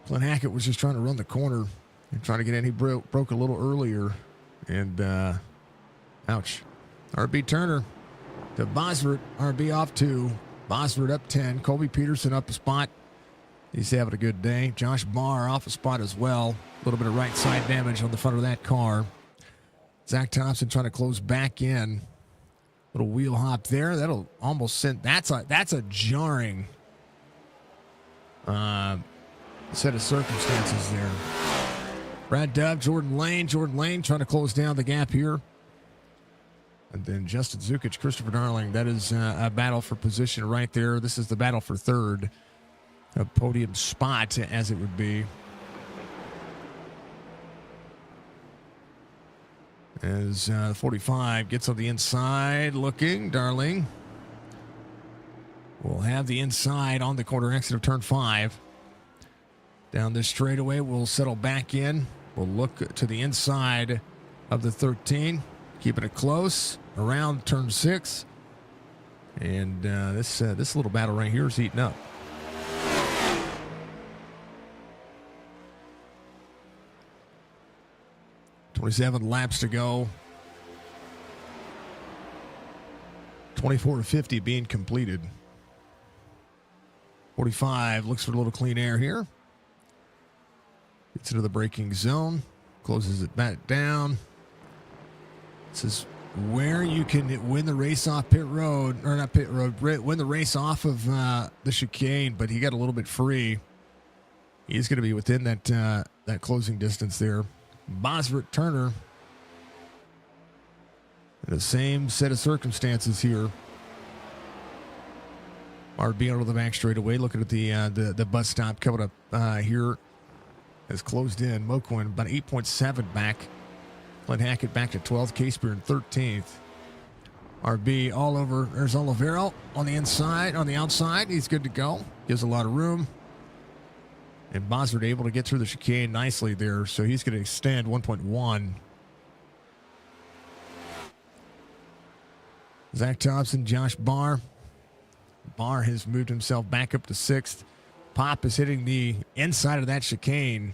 Clint Hackett was just trying to run the corner and trying to get in. He broke a little earlier. And, ouch. RB Turner to Bosworth. RB off 2. Bosworth up 10. Colby Peterson up a spot. He's having a good day. Josh Barr off a spot as well. A little bit of right side damage on the front of that car. Zach Thompson trying to close back in. Little wheel hop there. That'll almost send. That's a jarring set of circumstances there. Brad Dove, Jordan Lane trying to close down the gap here. And then Justin Zukic, Christopher Darling. That is a battle for position right there. This is the battle for third. A podium spot, as it would be. As 45 gets on the inside looking, Darling will have the inside on the corner exit of turn 5. Down this straightaway, we'll settle back in. We'll look to the inside of the 13, keeping it close around turn 6. And this little battle right here is heating up. .27 laps to go. 24 to 50 being completed. 45 looks for a little clean air here. Gets into the braking zone. Closes it back down. This is where you can win the race off pit road. Or not pit road. Win the race off of the chicane, but he got a little bit free. He's going to be within that closing distance there. Bosworth Turner. The same set of circumstances here. RB out of the back straightaway. Looking at the bus stop coming up here. Has closed in. Moquin about 8.7 back. Clint Hackett back to 12th. Casebeer in 13th. RB all over. There's Olivero on the inside. On the outside, he's good to go. Gives a lot of room. And Bosworth able to get through the chicane nicely there, so he's going to extend 1.1. Zach Thompson, Josh Barr. Barr has moved himself back up to 6th. Pop is hitting the inside of that chicane.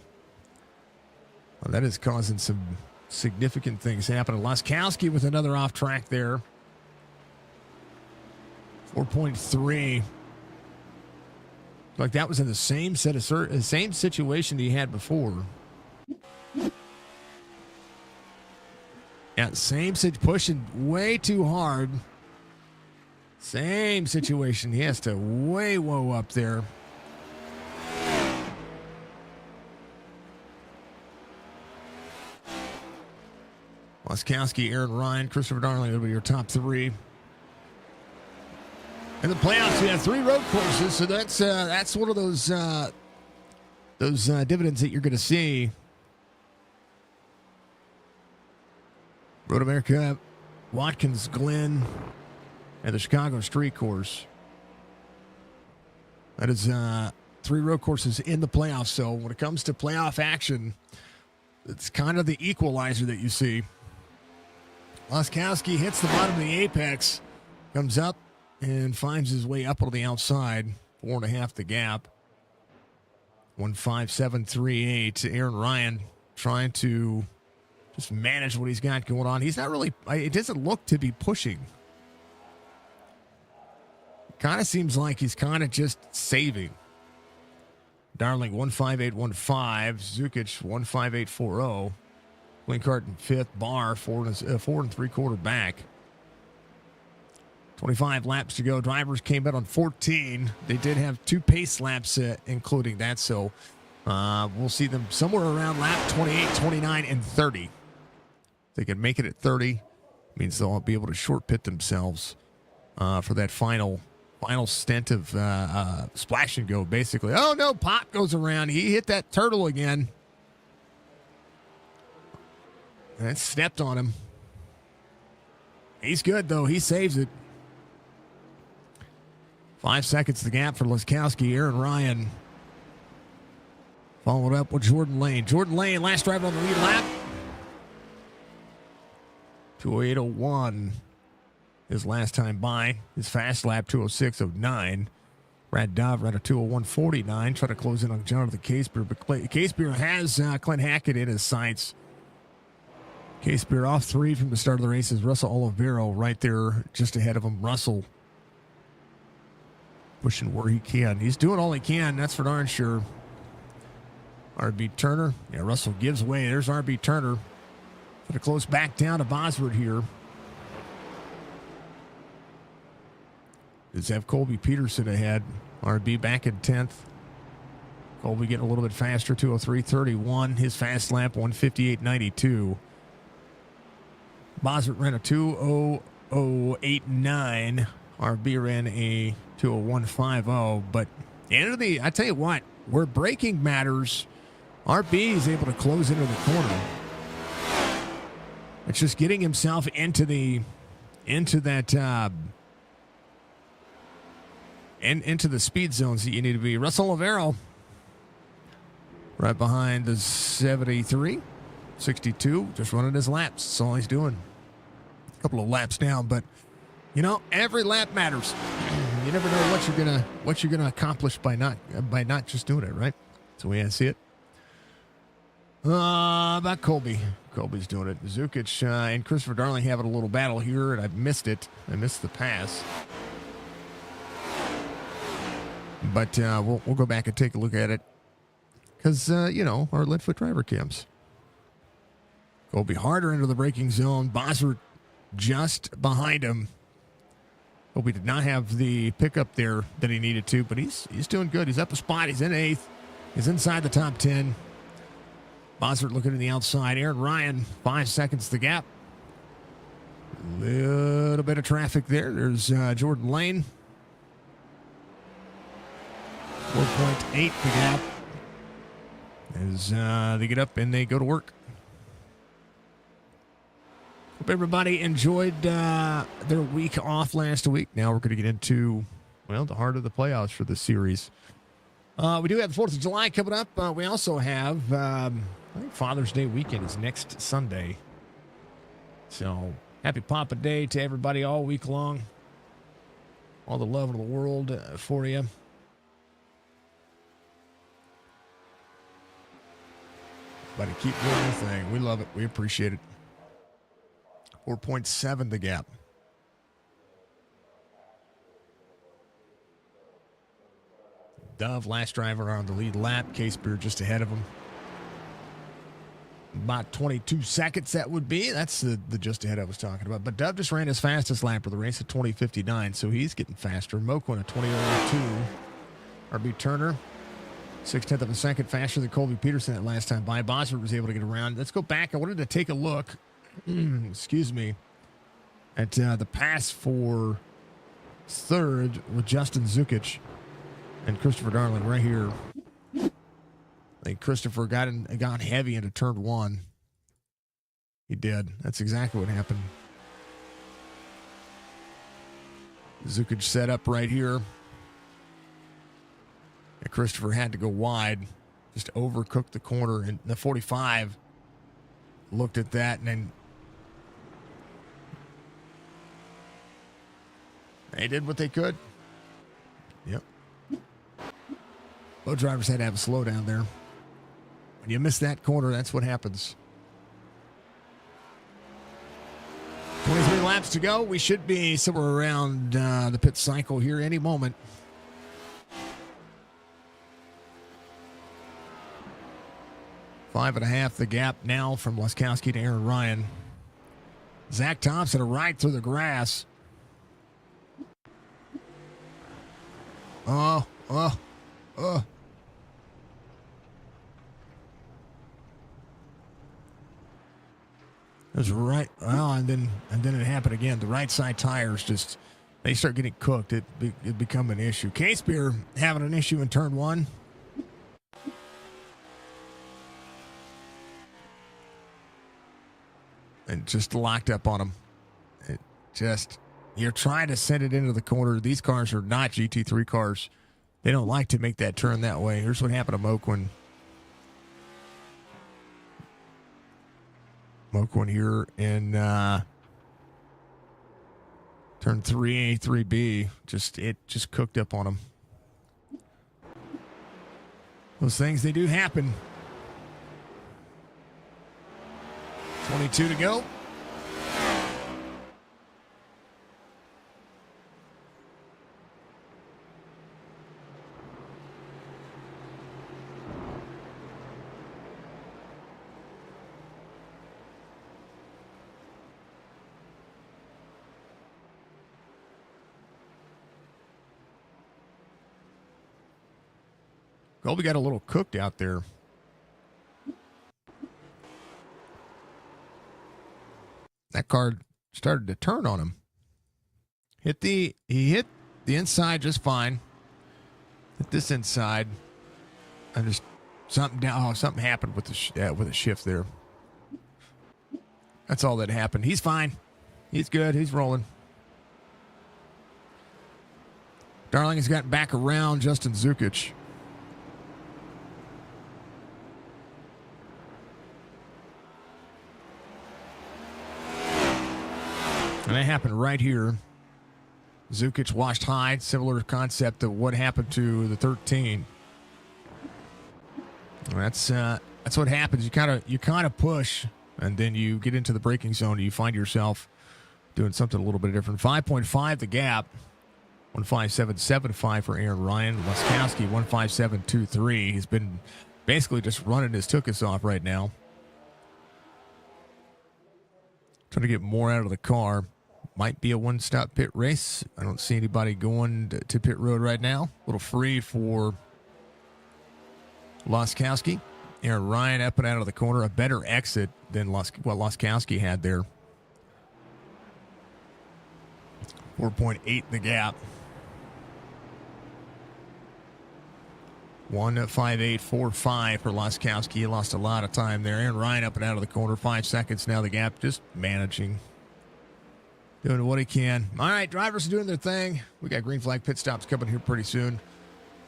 Well, that is causing some significant things happening. Laskowski with another off track there. 4.3. Like that was in the same same situation he had before. Yeah, same pushing way too hard. Same situation. He has to way whoa up there. Laskowski, Aaron Ryan, Christopher Darling will be your top 3. In the playoffs, we have 3 road courses, so that's one of those dividends that you're going to see. Road America, Watkins Glen, and the Chicago Street Course. That is 3 road courses in the playoffs. So when it comes to playoff action, it's kind of the equalizer that you see. Laskowski hits the bottom of the apex, comes up and finds his way up on the outside. 4.5 the gap. 1.5738. Aaron Ryan trying to just manage what he's got going on. He's not really, it doesn't look to be pushing. Kind of seems like he's kind of just saving. Darling 1.5815. Zukic 1.5840. Blinkart in 5th. Barr 4 3/4 back. 25 laps to go. Drivers came in on 14. They did have 2 pace laps, including that. So we'll see them somewhere around lap 28, 29, and 30. If they can make it at 30, means they'll be able to short pit themselves for that final stint of splash and go, basically. Oh, no, Pop goes around. He hit that turtle again. And it stepped on him. He's good, though. He saves it. 5 seconds the gap for Laskowski. Aaron Ryan followed up with Jordan Lane. Jordan Lane, last driver on the lead lap. 2:08.01 his last time by. His fast lap, 2:06.09. Brad Dove ran a 2:01.49. Trying to close in on Jonathan Casebeer. But Casebeer has Clint Hackett in his sights. Casebeer off 3 from the start of the race is Russell Olivero right there just ahead of him. Russell pushing where he can. He's doing all he can, that's for darn sure. RB Turner. Yeah, Russell gives way. There's RB Turner. Going to close back down to Bosworth here. Does have Colby Peterson ahead. RB back in 10th. Colby getting a little bit faster, 2:03.31. His fast lap, 1:58.92. Bosworth ran a 2:00.89. RB ran a 2:01.50. But I tell you what, where braking matters, RB is able to close into the corner. It's just getting himself into the speed zones that you need to be. Russell Olivero right behind the 73, 62, just running his laps. That's all he's doing. A couple of laps down, but you know, every lap matters. You never know what you're gonna accomplish by not just doing it, right? So we see it. About Colby. Colby's doing it. Zukic and Christopher Darling having a little battle here, and I've missed it. I missed the pass. But we'll go back and take a look at it. Because, you know, our lead-foot driver cams. Colby harder into the braking zone. Bosworth just behind him. Colby did not have the pickup there that he needed to, but he's doing good. He's up a spot. He's in 8th. He's inside the top 10. Bosworth looking to the outside. Aaron Ryan, 5 seconds the gap. A little bit of traffic there. There's Jordan Lane. 4.8 the gap. As they get up and they go to work. Hope everybody enjoyed their week off last week. Now we're going to get into, well, the heart of the playoffs for this series. We do have the 4th of July coming up. We also have, I think Father's Day weekend is next Sunday. So happy Papa Day to everybody all week long. All the love in the world for you. Buddy, keep doing your thing. We love it. We appreciate it. 4.7 the gap. Dove, last driver on the lead lap. Casebeer just ahead of him. About 22 seconds that would be. That's the just ahead I was talking about. But Dove just ran his fastest lap of the race at 20:59, so he's getting faster. Moquin at 20:02. RB Turner, 0.6 of a second faster than Colby Peterson that last time by. Bosworth was able to get around. Let's go back. I wanted to take a look, excuse me, at the pass for third with Justin Zukic and Christopher Darling right here. I think Christopher got heavy into turn one. He did. That's exactly what happened. Zukic set up right here. And Christopher had to go wide. Just overcooked the corner. And the 45 looked at that and then they did what they could. Yep. Both drivers had to have a slowdown there. When you miss that corner, that's what happens. 23 laps to go. We should be somewhere around the pit cycle here any moment. Five and a half the gap now from Laskowski to Aaron Ryan. Zach Thompson right through the grass. Oh. It was right. Well, and then it happened again. The right side tires just, they start getting cooked. It become an issue. Casebeer having an issue in turn one. And just locked up on him. It just, you're trying to send it into the corner. These cars are not GT3 cars. They don't like to make that turn that way. Here's what happened to Moquin. Moquin here in turn 3A, 3B. It just cooked up on him. Those things, they do happen. 22 to go. Colby got a little cooked out there. That car started to turn on him. He hit the inside just fine. Hit this inside. And just something happened with the shift there. That's all that happened. He's fine. He's good. He's rolling. Darling has gotten back around Justin Zukic. And that happened right here. Zukic washed high. Similar concept of what happened to the 13. That's what happens. You kind of push, and then you get into the braking zone, and you find yourself doing something a little bit different. 5.5 the gap. 157.75 for Aaron Ryan. Laskowski 157.23. He's been basically just running his tuchus off right now. Trying to get more out of the car. Might be a one-stop pit race. I don't see anybody going to pit road right now. A little free for Laskowski. Aaron Ryan up and out of the corner. A better exit than what Laskowski had there. 4.8 the gap. 1:58.45 for Laskowski. He lost a lot of time there. Aaron Ryan up and out of the corner. 5 seconds now. The gap just managing. Doing what he can. All right, drivers are doing their thing. We got green flag pit stops coming here pretty soon.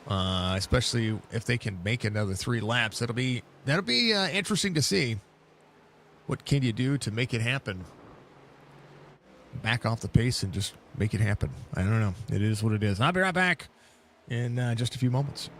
Especially if they can make another 3 laps. That'll be interesting to see. What can you do to make it happen? Back off the pace and just make it happen. I don't know. It is what it is. I'll be right back in just a few moments.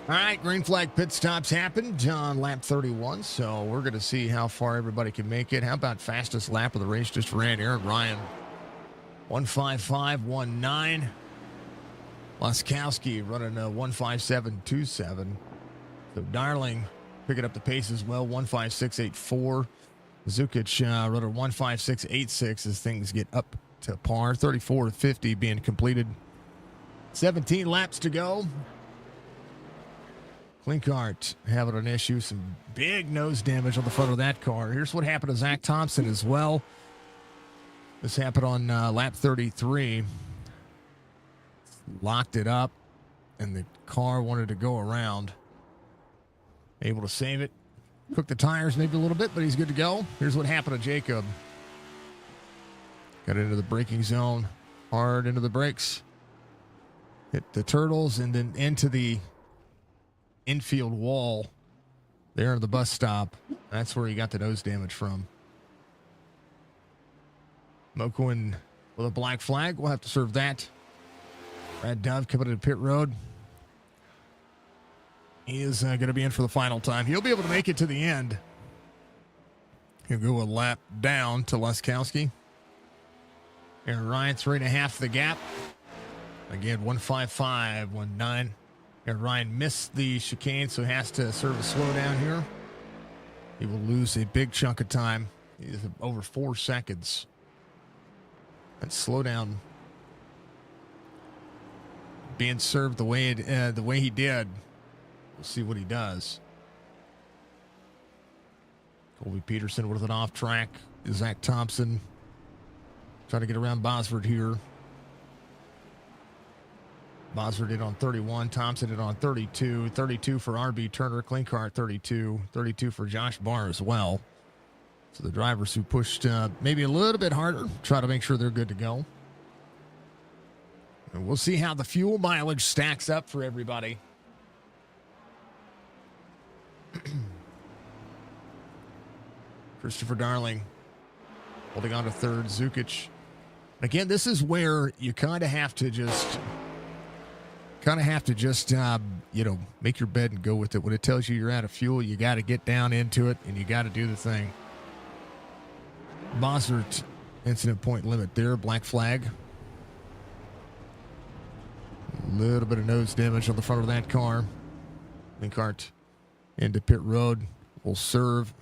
All right, green flag pit stops happened on lap 31, so we're going to see how far everybody can make it. How about fastest lap of the race just ran Aaron Ryan? 1:55.19. Laskowski running a 1:57.27. So Darling picking up the pace as well, 1:56.84. Zukic running 1:56.86 as things get up to par. 34-50 being completed. 17 laps to go. Klinkart having an issue, some big nose damage on the front of that car. Here's what happened to Zach Thompson as well. This happened on lap 33. Locked it up, and the car wanted to go around. Able to save it. Cooked the tires maybe a little bit, but he's good to go. Here's what happened to Jacob. Got into the braking zone, hard into the brakes. Hit the turtles and then into the infield wall there at the bus stop. That's where he got the nose damage from. Moquin with a black flag. We'll have to serve that. Brad Dove coming to pit road. He is going to be in for the final time. He'll be able to make it to the end. He'll go a lap down to Laskowski. Aaron Ryan, 3.5 the gap. Again, 1:55.19. Aaron Ryan missed the chicane, so he has to serve a slowdown here. He will lose a big chunk of time. He's over 4 seconds. That slowdown being served the way he did. We'll see what he does. Colby Peterson with an off track. Zach Thompson trying to get around Bosford here. Bosford did on 31. Thompson did on 32. 32 for RB Turner. Klinkart 32. 32 for Josh Barr as well. So the drivers who pushed maybe a little bit harder, try to make sure they're good to go. And we'll see how the fuel mileage stacks up for everybody. Christopher Darling holding on to third. Zukic. Again, this is where you kind of have to just make your bed and go with it. When it tells you you're out of fuel, you got to get down into it and you got to do the thing. Bossert incident point limit there. Black flag. A little bit of nose damage on the front of that car. Linkart into pit road will serve.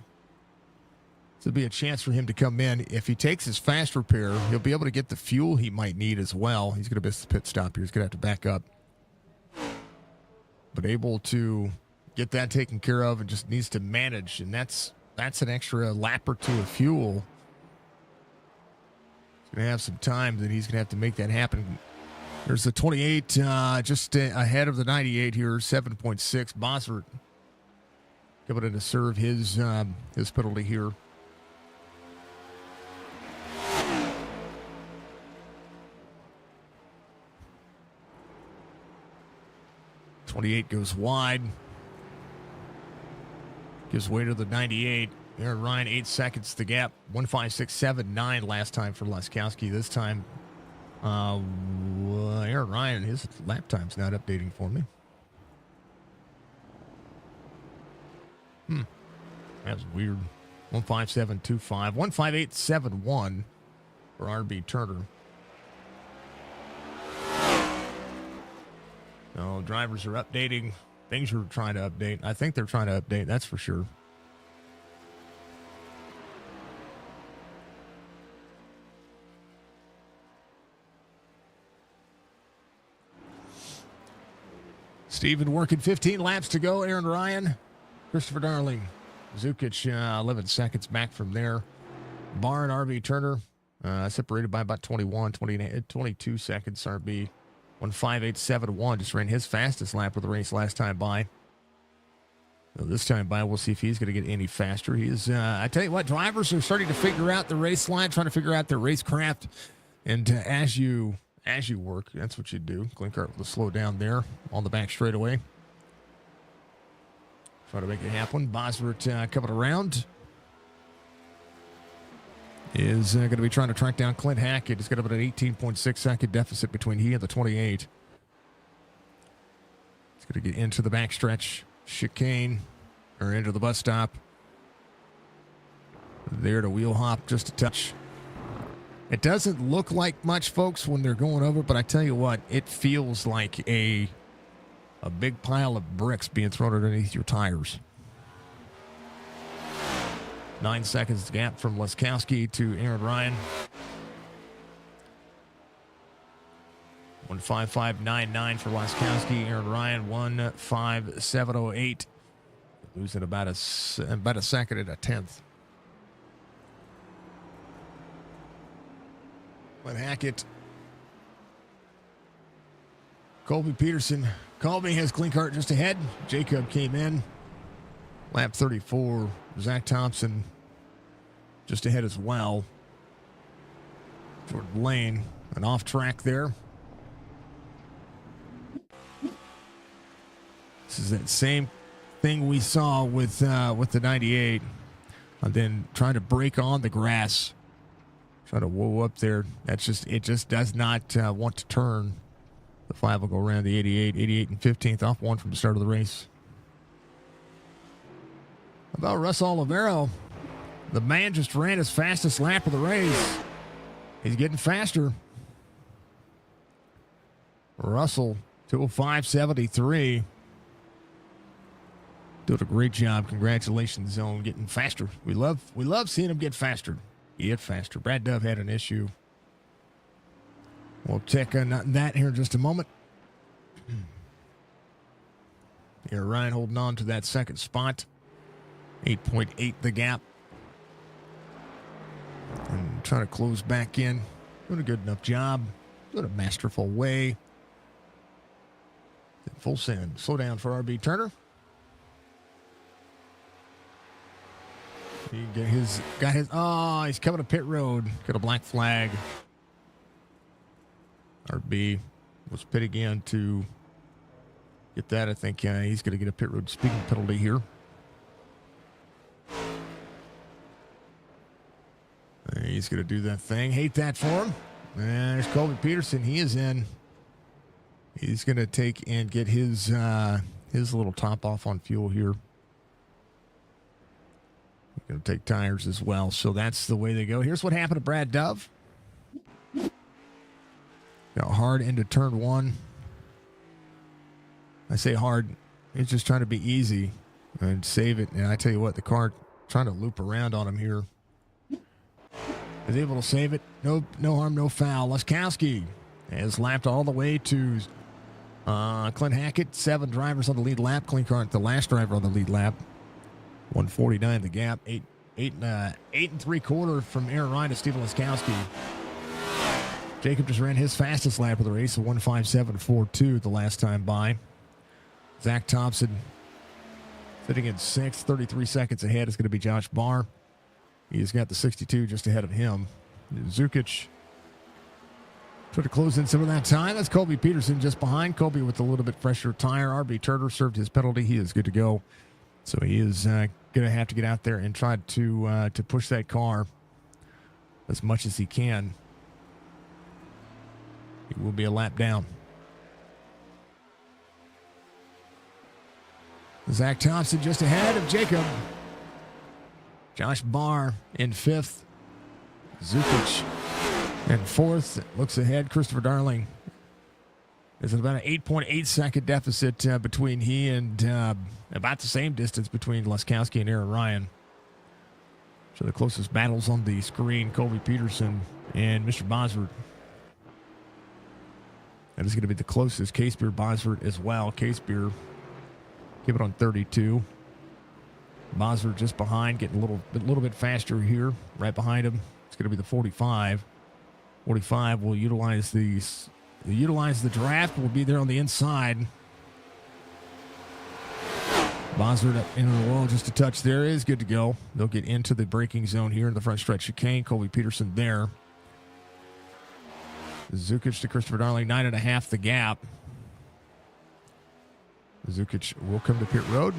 This will be a chance for him to come in. If he takes his fast repair, he'll be able to get the fuel he might need as well. He's going to miss the pit stop here. He's going to have to back up. But able to get that taken care of and just needs to manage. And that's an extra lap or two of fuel. He's going to have some time that he's going to have to make that happen. There's the 28 just ahead of the 98 here, 7.6. Bosford coming in to serve his penalty here. '28 goes wide. Gives way to the 98. Aaron Ryan, 8 seconds the gap. 1:56.79 last time for Laskowski. This time, Aaron Ryan, his lap time's not updating for me. That's weird. 1:57.25. 1:58.71 for RB Turner. No, drivers are updating. Things are trying to update. I think they're trying to update, that's for sure. Steven working 15 laps to go. Aaron Ryan, Christopher Darling, Zukic 11 seconds back from there. Barr and RB Turner separated by about 22 seconds. RB 1:58.71 just ran his fastest lap of the race last time by. So this time by, we'll see if he's going to get any faster. He is. I tell you what, drivers are starting to figure out the race line, trying to figure out their racecraft, and as you work, that's what you do. Klinkart will slow down there on the back straightaway. Try to make it happen. Bosworth coming around. Is going to be trying to track down Clint Hackett. He's got about an 18.6 second deficit between he and the 28. He's going to get into the backstretch chicane or into the bus stop. There to wheel hop just a touch. It doesn't look like much, folks, when they're going over, but I tell you what, it feels like a big pile of bricks being thrown underneath your tires. 9 seconds gap from Laskowski to Aaron Ryan. 1:55.99 for Laskowski. Aaron Ryan 1:57.08. Losing about a second and a tenth. Clint Hackett. Colby Peterson. Colby has clean cart just ahead. Jacob came in. Lap 34. Zach Thompson just ahead as well. Jordan Lane, an off track there. This is that same thing we saw with the 98. And then trying to break on the grass. Trying to whoa up there. It just does not want to turn. The 5 will go around the 88 and 15th, off one from the start of the race. How about Russ Olivero? The man just ran his fastest lap of the race. He's getting faster. Russell, 2:05.73. Doing a great job. Congratulations, Zone, getting faster. We love seeing him get faster. Get faster. Brad Dove had an issue. We'll check on that here in just a moment. Here, Ryan holding on to that second spot. 8.8 the gap. And trying to close back in. Doing a good enough job. Doing a masterful way. Full send. Slow down for RB Turner. He he's coming to pit road. Got a black flag. RB was pit again to get that. I think he's going to get a pit road speeding penalty here. He's going to do that thing. Hate that for him. And there's Colby Peterson. He is in. He's going to take and get his little top off on fuel here. Going to take tires as well. So that's the way they go. Here's what happened to Brad Dove. Got hard into turn one. I say hard. He's just trying to be easy and save it. And I tell you what, the car trying to loop around on him here. Is able to save it. No harm, no foul. Laskowski has lapped all the way to Clint Hackett. 7 drivers on the lead lap. Clint Cart, the last driver on the lead lap. 1:49 the gap. 8 and 3/4 from Aaron Ryan to Steven Laskowski. Jacob just ran his fastest lap of the race, a 1:57.42 the last time by. Zach Thompson sitting in 6th, 33 seconds ahead is going to be Josh Barr. He's got the 62 just ahead of him. Zukic trying to close in some of that time. That's Colby Peterson just behind. Colby with a little bit fresher tire. RB Turner served his penalty. He is good to go. So he is going to have to get out there and try to push that car as much as he can. He will be a lap down. Zach Thompson just ahead of Jacob. Josh Barr in 5th. Zukic in 4th. Looks ahead. Christopher Darling. There's about an 8.8 second deficit between he and about the same distance between Laskowski and Aaron Ryan. So the closest battles on the screen, Colby Peterson and Mr. Bosworth. That is going to be the closest. Casebeer Bosworth as well. Casebeer give it on 32. Bosworth just behind, getting a little bit faster here. Right behind him, it's going to be the 45. 45 will utilize the draft. Will be there on the inside. Bosworth up into the wall just a touch there. Is good to go. They'll get into the braking zone here in the front stretch chicane. Colby Peterson there. Zukic to Christopher Darling, 9.5 the gap. Zukic will come to pit road.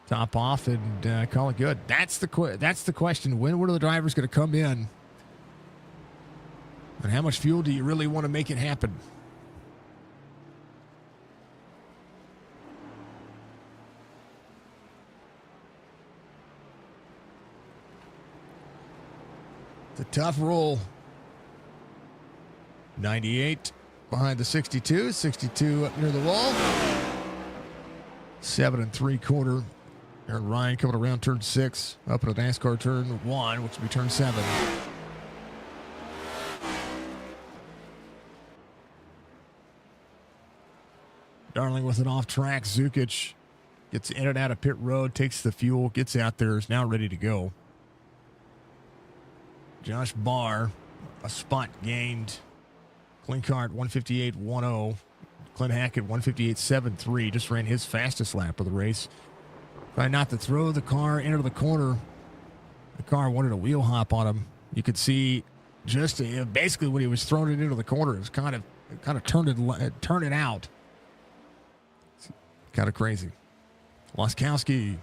Top off and call it good. That's the question. When are the drivers going to come in? And how much fuel do you really want to make it happen? It's a tough roll. 98 behind the 62. 62 up near the wall. 7 3/4. Aaron Ryan coming around turn 6. Up at a NASCAR turn 1, which will be turn 7. Darling with an off track. Zukic gets in and out of pit road, takes the fuel, gets out there, is now ready to go. Josh Barr, a spot gained. Klinkart 158.10. Clint Hackett 158.73. Just ran his fastest lap of the race. Trying not to throw the car into the corner. The car wanted a wheel hop on him. You could see just basically when he was throwing it into the corner, it was kind of turned it out. Kind of crazy. Laskowski,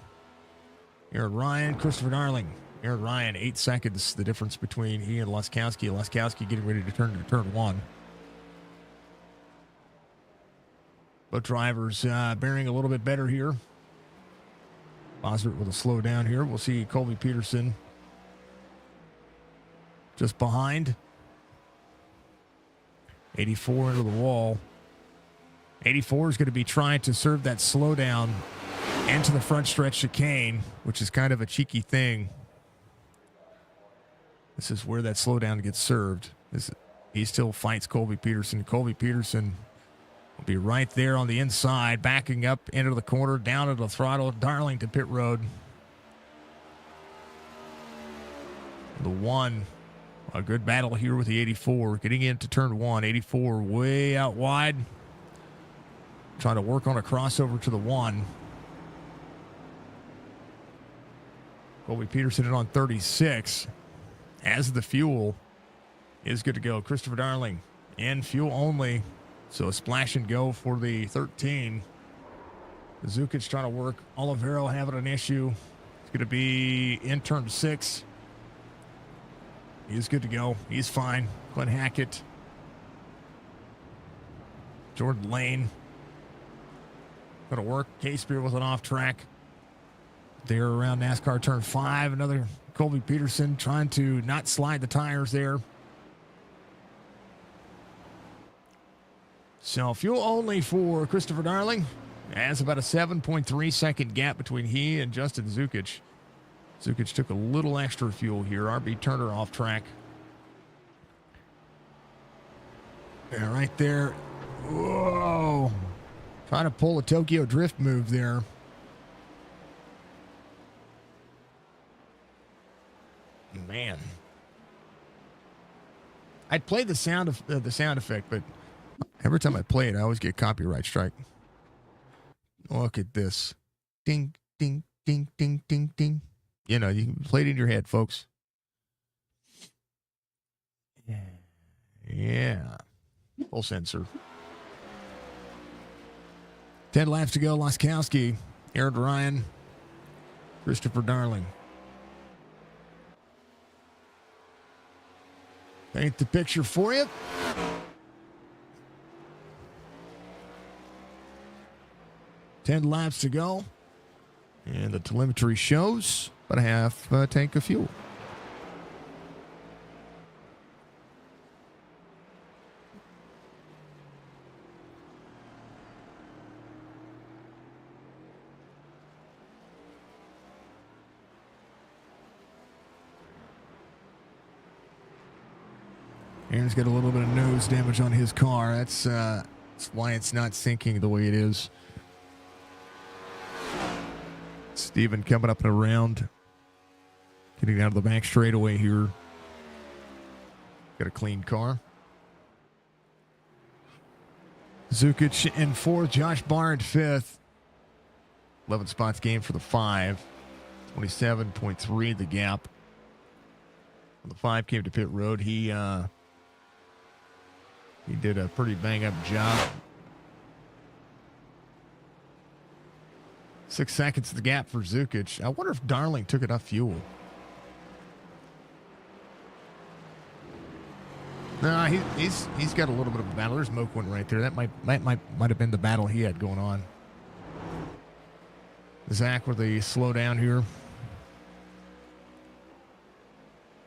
Aaron Ryan, Christopher Darling. Aaron Ryan, 8 seconds, the difference between he and Laskowski. Laskowski getting ready to turn to turn 1. Both drivers bearing a little bit better here. Bosworth with a slow down here. We'll see Colby Peterson just behind. 84 into the wall. 84 is going to be trying to serve that slowdown into the front stretch chicane, which is kind of a cheeky thing. This is where that slowdown gets served. He still fights Colby Peterson. Colby Peterson will be right there on the inside, backing up into the corner, down to the throttle, Darling to pit road. The 1, a good battle here with the 84, getting into turn 1. 84 way out wide. Trying to work on a crossover to the 1. Colby Peterson in on 36. As the fuel is good to go. Christopher Darling in fuel only. So a splash and go for the 13. Zukic trying to work. Olivero having an issue. It's going to be in turn 6. He's good to go. He's fine. Clint Hackett. Jordan Lane. Going to work. K-Spear with an off track. There around NASCAR turn 5. Another Colby Peterson trying to not slide the tires there. So fuel only for Christopher Darling. Has about a 7.3 second gap between he and Justin Zukic. Zukic took a little extra fuel here. RB Turner off track. Yeah, right there. Whoa. Trying to pull a Tokyo Drift move there. Man. I'd play the sound effect, but every time I play it, I always get copyright strike. Look at this. Ding, ding, ding, ding, ding, ding. You know, you can play it in your head, folks. Yeah. Full sensor. 10 laps to go. Laskowski, Aaron Ryan, Christopher Darling. Paint the picture for you. Ten laps to go. And the telemetry shows about a half tank of fuel. Aaron's got a little bit of nose damage on his car. That's why it's not sinking the way it is. Steven coming up and around. Getting out of the back straightaway here. Got a clean car. Zukic in 4th. Josh Barr in 5th. 11 spots gained for the 5. 27.3 the gap. When the 5 came to pit road, he did a pretty bang-up job. 6 seconds the gap for Zukic. I wonder if Darling took enough fuel. No, he's got a little bit of a battle. There's Moquin right there. That might have been the battle he had going on. Zach with the slow down here.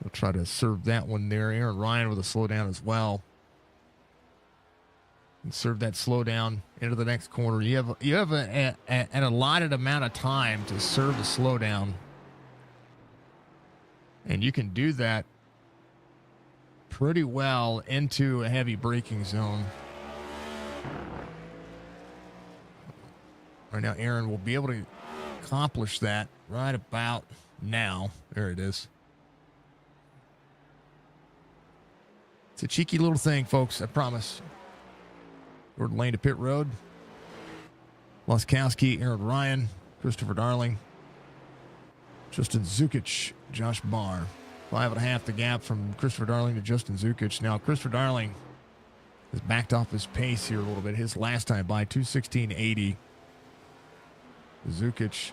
We'll try to serve that one there. Aaron Ryan with a slowdown as well. And serve that slowdown into the next corner. You have an allotted amount of time to serve a slowdown. And you can do that pretty well into a heavy braking zone. Right now, Aaron will be able to accomplish that right about now. There it is. It's a cheeky little thing, folks, I promise. Jordan Lane to pit road. Laskowski, Aaron Ryan, Christopher Darling, Justin Zukic, Josh Barr. 5.5 the gap from Christopher Darling to Justin Zukic. Now, Christopher Darling has backed off his pace here a little bit. His last time by 2:16.80. Zukic,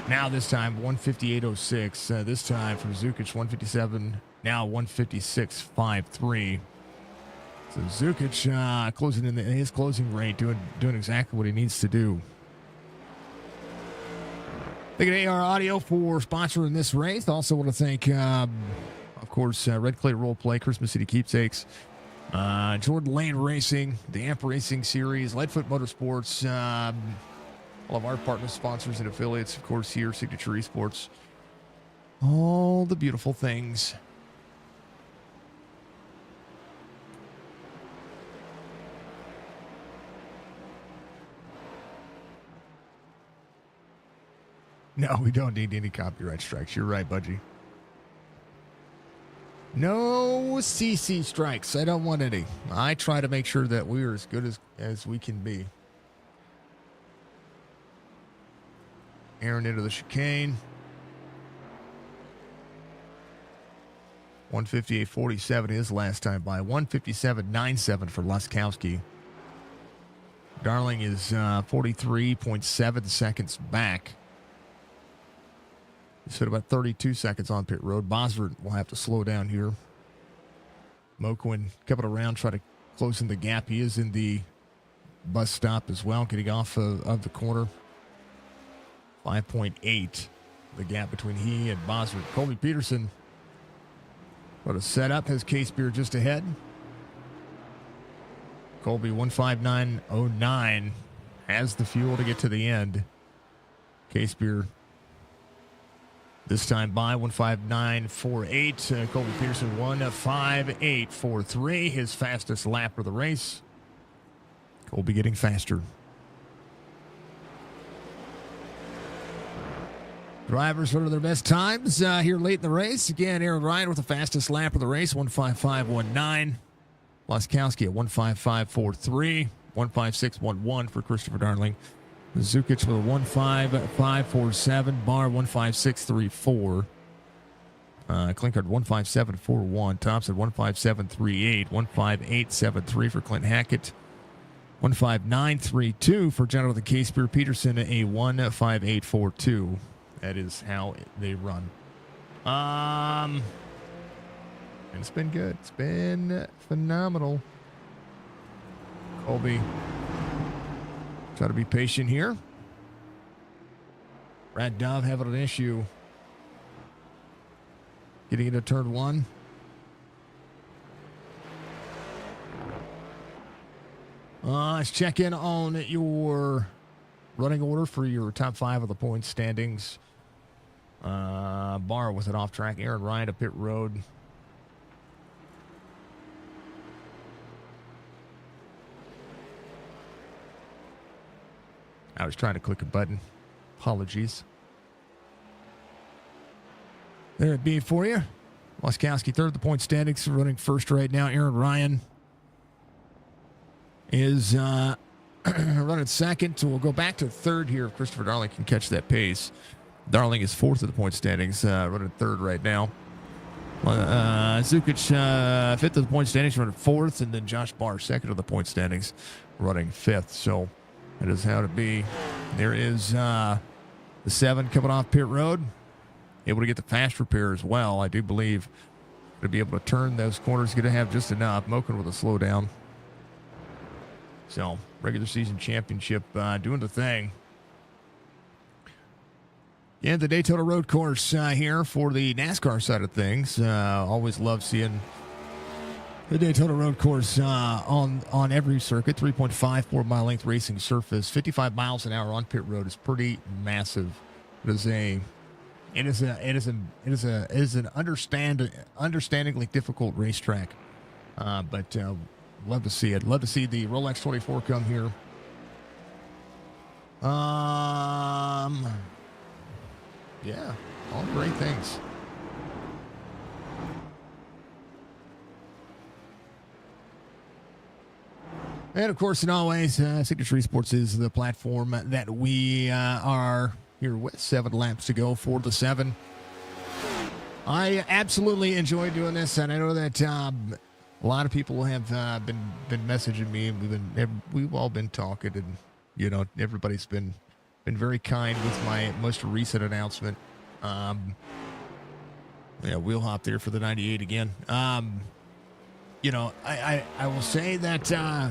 now this time 1:58.06. This time from Zukic 1:57. Now 1:56.53. So Zukic closing in his closing rate, doing exactly what he needs to do. Thank you to AR Audio for sponsoring this race. Also want to thank, of course, Red Clay Roleplay, Christmas City Keepsakes, Jordan Lane Racing, the Amp Racing Series, Lightfoot Motorsports, all of our partners, sponsors, and affiliates, of course, here, Signature Esports. All the beautiful things. No, we don't need any copyright strikes. You're right, Budgie. No CC strikes. I don't want any. I try to make sure that we're as good as we can be. Aaron into the chicane. 1:58.47 his last time by. 1:57.97 for Laskowski. Darling is 43.7 seconds back. He's hit about 32 seconds on pit road. Bosworth will have to slow down here. Moquin kept it around, try to close in the gap. He is in the bus stop as well, getting off of the corner. 5.8, the gap between he and Bosworth. Colby Peterson, what a setup. Has Case Beer just ahead. Colby 1:59.09 has the fuel to get to the end. Case Beer this time by 1:59.48. Colby Peterson 1:58.43. His fastest lap of the race. Colby getting faster. Drivers running their best times here late in the race. Again, Aaron Ryan with the fastest lap of the race, 1:55.19. Laskowski at 1:55.43. 1:56.11 for Christopher Darling. Zukic with a 1:55.47. Barr 1:56.34. Klinkard 1:57.41. Thompson 1:57.38. 1:58.73 for Clint Hackett. 1:59.32 for Jonathan Case Beer. Peterson a 1:58.42. That is how they run. And it's been good. It's been phenomenal. Colby, try to be patient here. Brad Dove having an issue getting into turn one. Let's check in on your running order for your top 5 of the points standings. Barr with an off track. Aaron Ryan to pit road. I was trying to click a button. Apologies. There it be for you. Laskowski third, the point standings, running first right now. Aaron Ryan is running second. So we'll go back to third here if Christopher Darling can catch that pace. Darling is fourth of the point standings, running third right now. Zukic fifth of the point standings, running fourth, and then Josh Barr second of the point standings, running fifth. So that is how to be. There is the 7 coming off pit road, able to get the fast repair as well. I do believe to be able to turn those corners, going to have just enough. Moken with a slowdown. So regular season championship doing the thing. Yeah, the Daytona Road Course here for the NASCAR side of things. Always love seeing the Daytona Road Course on every circuit. 3.54 mile length racing surface, 55 miles an hour on pit road is pretty massive. It is an understandingly difficult racetrack, but love to see it. Love to see the Rolex 24 come here. Yeah, all great things. And of course, and always, Signature Esports is the platform that we are here with. 7 laps to go, 4 to 7. I absolutely enjoy doing this, and I know that a lot of people have been messaging me, and we've all been talking, and everybody's been very kind with my most recent announcement. Wheel hop there for the 98 again. I will say that I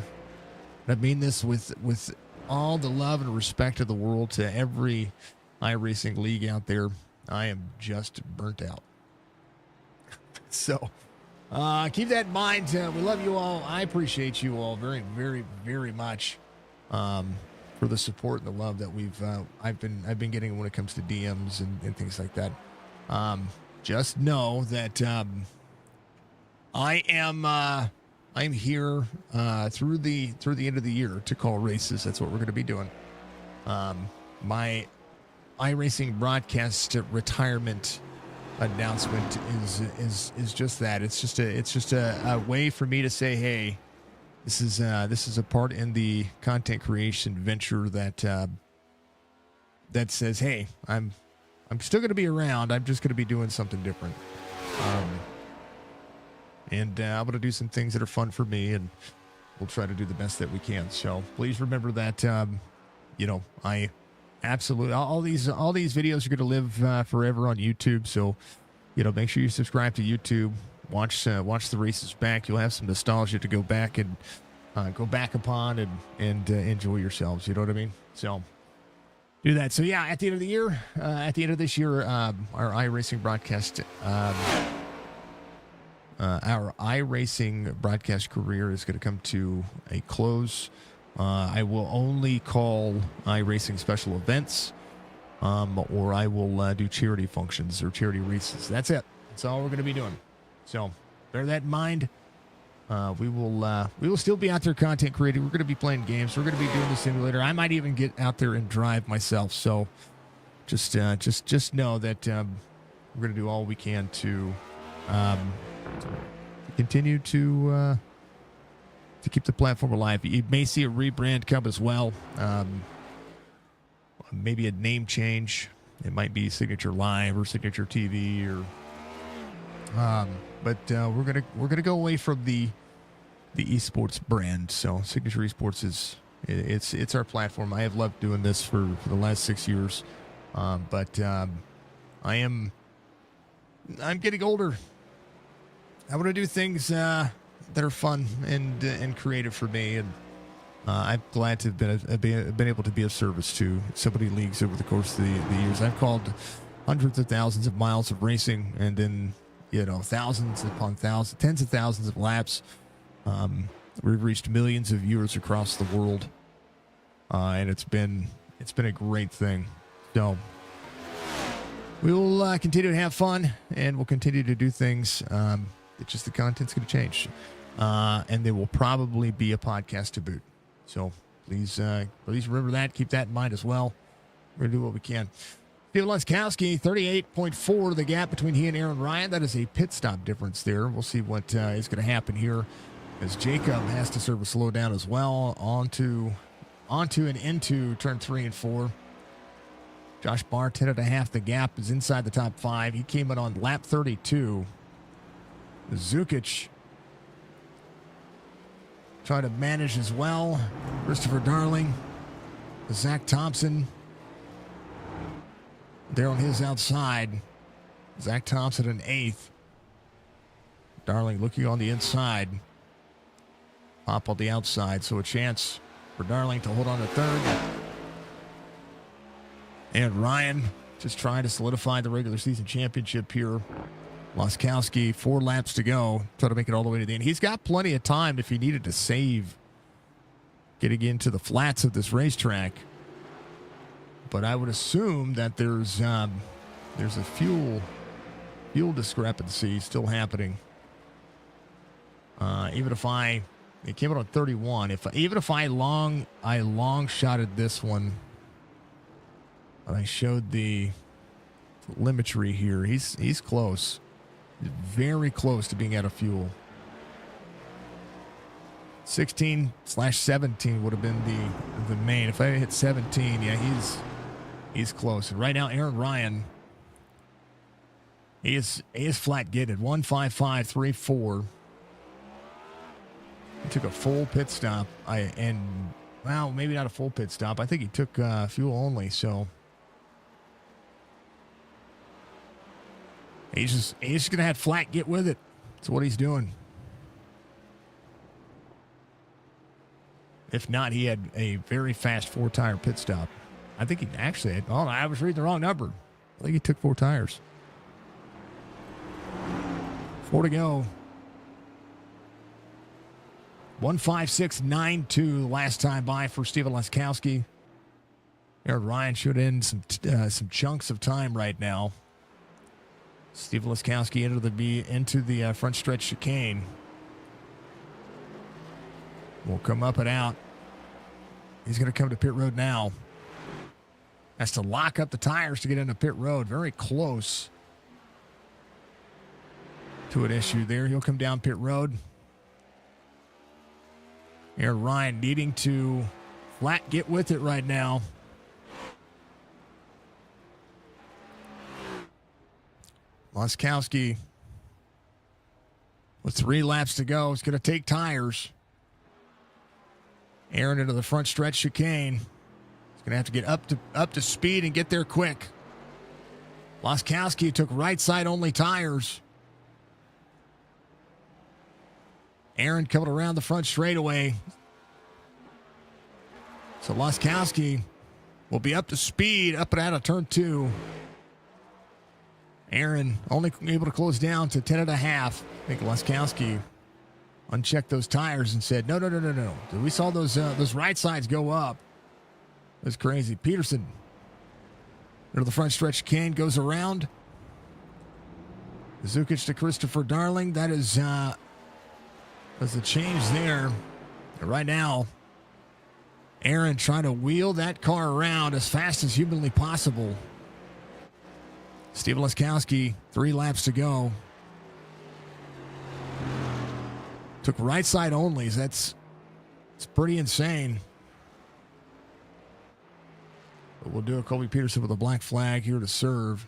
mean this with all the love and respect of the world to every iRacing league out there. I am just burnt out. So keep that in mind. We love you all. I appreciate you all very, very, very much for the support and the love that I've been getting when it comes to DMs and things like that. Just know that I'm here through the end of the year to call races. That's what we're going to be doing. My iRacing broadcast retirement announcement is just that. It's just a way for me to say, hey, this is a part in the content creation venture that says, hey, I'm still going to be around. I'm just going to be doing something different. And I'm going to do some things that are fun for me, and we'll try to do the best that we can. So please remember that, I absolutely, all these videos are going to live forever on YouTube. So, make sure you subscribe to YouTube, watch the races back. You'll have some nostalgia to go back and go back upon and enjoy yourselves. You know what I mean? So do that. So yeah, at the end of the year, at the end of this year, our iRacing broadcast, our iRacing broadcast career is going to come to a close. I will only call iRacing special events, or I will do charity functions or charity races. That's it. That's all we're going to be doing. So bear that in mind. We will still be out there content creating. We're going to be playing games. We're going to be doing the simulator. I might even get out there and drive myself. So just know that we're going to do all we can to continue to keep the platform alive. You may see a rebrand come as well. Maybe a name change. It might be Signature Live or Signature TV, or but we're gonna go away from the eSports brand. So Signature Esports it's our platform. I have loved doing this for the last 6 years, but I'm getting older. I want to do things that are fun and creative for me, and I'm glad to have been able to be of service to so many leagues over the course of the years. I've called hundreds of thousands of miles of racing, and then thousands upon thousands, tens of thousands of laps. We've reached millions of viewers across the world, and it's been a great thing. So we will continue to have fun, and we'll continue to do things. It's just the content's going to change, and there will probably be a podcast to boot. So please remember that. Keep that in mind as well. We're going to do what we can. Steven Leskowski, 38.4, the gap between he and Aaron Ryan. That is a pit stop difference there. We'll see what is going to happen here as Jacob has to serve a slowdown as well onto and into turn 3 and 4. Josh Barr, 10.5. The gap is inside the top 5. He came in on lap 32. Zukic trying to manage as well. Christopher Darling, Zach Thompson, there on his outside. Zach Thompson in 8th. Darling looking on the inside. Pop on the outside, so a chance for Darling to hold on to 3rd. And Ryan just trying to solidify the regular season championship here. Laskowski, 4 laps to go. Try to make it all the way to the end. He's got plenty of time if he needed to save getting into the flats of this racetrack. But I would assume that there's a fuel discrepancy still happening. Even if it came out on 31. Even if I long shotted this one, and I showed the telemetry here, he's close, very close to being out of fuel. 16/17 would have been the main. If I hit 17, yeah, he's close. And right now, Aaron Ryan, he is flat gated, 155.34. He took a full pit stop. Well, maybe not a full pit stop. I think he took fuel only. So he's just gonna have flat get with it. That's what he's doing. If not, he had a very fast 4-tire pit stop. I think he actually had, I was reading the wrong number. I think he took 4 tires. 4 to go. 156.92 last time by for Steven Laskowski. Aaron Ryan should end some chunks of time right now. Steven Laskowski into the front stretch chicane. Will come up and out. He's going to come to pit road now. Has to lock up the tires to get into pit road. Very close to an issue there. He'll come down pit road. Aaron Ryan needing to flat get with it right now. Laskowski with 3 laps to go is going to take tires. Aaron into the front stretch chicane. He's going to have to get up to speed and get there quick. Laskowski took right side only tires. Aaron coming around the front straightaway. So Laskowski will be up to speed up and out of turn 2. Aaron only able to close down to 10.5. I think Laskowski unchecked those tires and said, no. We saw those right sides go up. That's crazy. Peterson into the front stretch chicane, goes around. Zukic to Christopher Darling. That is there's a change there. And right now, Aaron trying to wheel that car around as fast as humanly possible. Steve Laskowski, 3 laps to go. Took right side only. It's pretty insane. But we'll do a Colby Peterson with a black flag here to serve.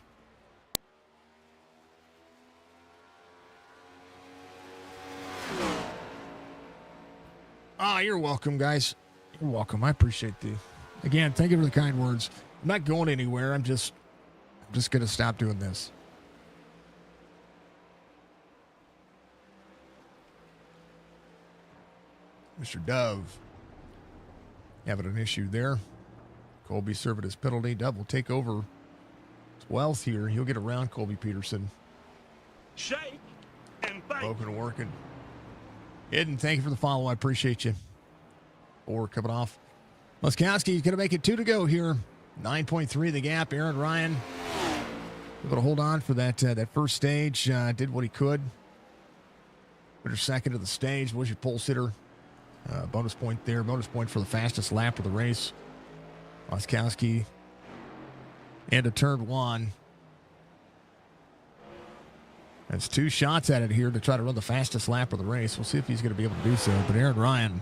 You're welcome, guys. You're welcome. I appreciate again, thank you for the kind words. I'm not going anywhere. I'm just going to stop doing this. Mr. Dove having an issue there. Colby serving his penalty. Dove will take over 12th here. He'll get around Colby Peterson. Shake and bake. Open and working. Eden, thank you for the follow. I appreciate you. 4 coming off. Laskowski's going to make it 2 to go here. 9.3 the gap. Aaron Ryan able to hold on for that first stage. Did what he could. Put her second to the stage. Was your pole sitter. Bonus point there. Bonus point for the fastest lap of the race. Laskowski into turn 1. That's 2 shots at it here to try to run the fastest lap of the race. We'll see if he's going to be able to do so. But Aaron Ryan,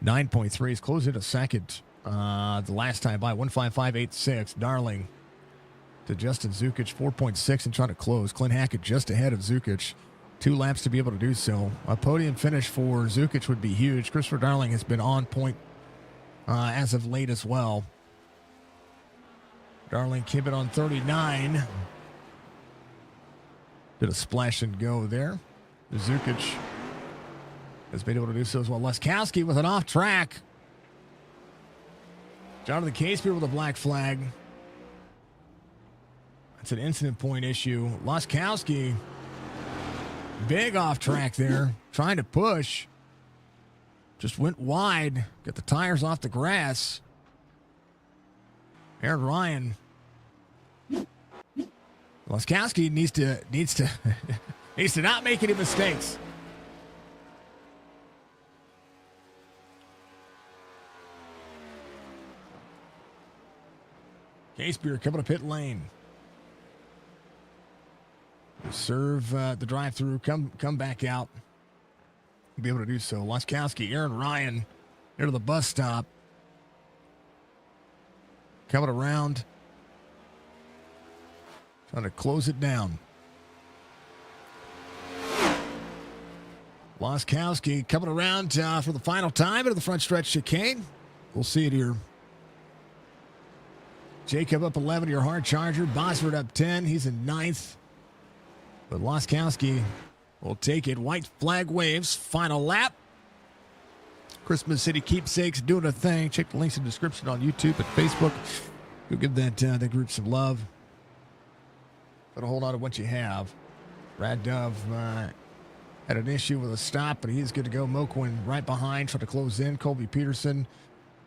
9.3 is close into second. The last time by 155.86. Darling to Justin Zukic, 4.6 and trying to close. Clint Hackett just ahead of Zukic. 2 laps to be able to do so. A podium finish for Zukic would be huge. Christopher Darling has been on point as of late as well. Darling keep it on 39. Did a splash and go there. Zukic has been able to do so as well. Laskowski with an off track. Jonathan Casper with a black flag. It's an incident point issue. Laskowski, big off track there, trying to push. Just went wide, got the tires off the grass. Aaron Ryan. Laskowski needs to needs to not make any mistakes. Casebeer coming to pit lane. Serve the drive-through. Come back out. Be able to do so. Laskowski, Aaron Ryan, here to the bus stop. Coming around. Trying to close it down. Laskowski coming around for the final time into the front stretch chicane. We'll see it here. Jacob up 11, your hard charger. Bosford up 10. He's in 9th. But Laskowski will take it. White flag waves. Final lap. Christmas City Keepsakes doing a thing. Check the links in the description on YouTube and Facebook. Go give that group some love. But hold on to what you have. Brad Dove had an issue with a stop, but he's good to go. Moquin right behind, trying to close in. Colby Peterson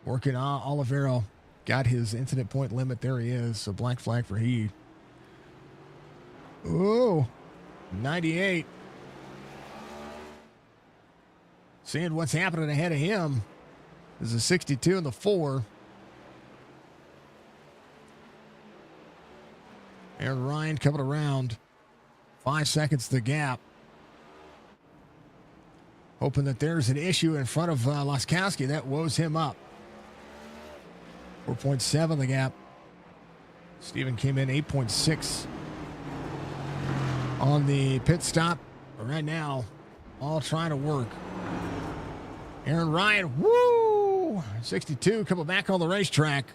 working on. Olivero got his incident point limit. There he is. So black flag for Heat. Ooh, 98. Seeing what's happening ahead of him. There's a 62 and the 4. Aaron Ryan coming around. 5 seconds the gap. Hoping that there's an issue in front of Laskowski. That woes him up. 4.7 the gap. Steven came in 8.6 on the pit stop. But right now, all trying to work. Aaron Ryan, woo! 62 coming back on the racetrack.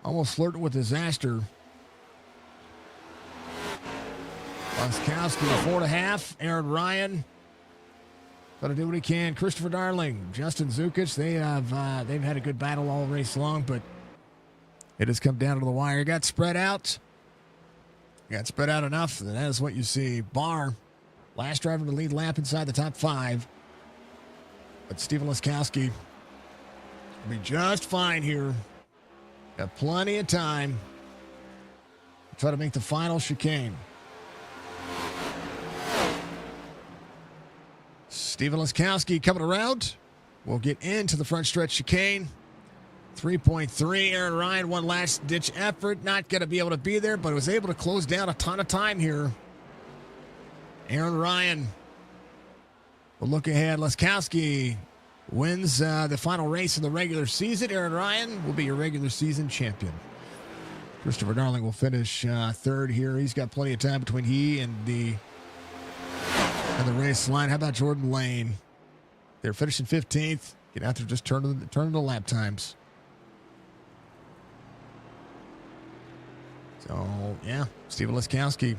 Almost flirting with disaster. Laskowski 4.5. Aaron Ryan got to do what he can. Christopher Darling, Justin Zukic, they've had a good battle all race long, but it has come down to the wire. Got spread out. Got spread out enough, and that is what you see. Barr, last driver to lead lap inside the top 5. But Steven Laskowski will be just fine here. Got plenty of time to try to make the final chicane. Steven Laskowski coming around. We'll get into the front stretch chicane. 3.3. Aaron Ryan, one last ditch effort. Not going to be able to be there, but was able to close down a ton of time here. Aaron Ryan will look ahead. Laskowski wins the final race in the regular season. Aaron Ryan will be your regular season champion. Christopher Darling will finish third here. He's got plenty of time between he and the race line. How about Jordan Lane? They're finishing 15th. Get out there, just turn the lap times. So, yeah, Steven Laskowski.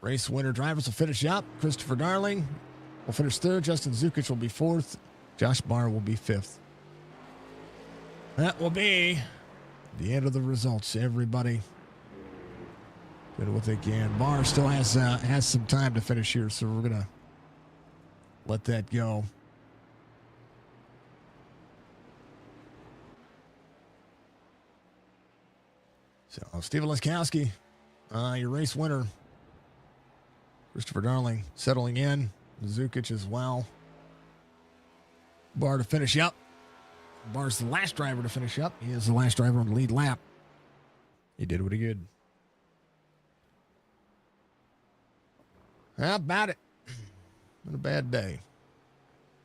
Race winner drivers will finish up. Christopher Darling will finish third. Justin Zukic will be 4th. Josh Barr will be 5th. That will be the end of the results, everybody. Did what they can. Barr still has some time to finish here, so we're going to let that go. So, Steven Laskowski, your race winner. Christopher Darling settling in. Zukic as well. Barr to finish up. Barr's the last driver to finish up. He is the last driver on the lead lap. He did what he could. How about it? Not a bad day.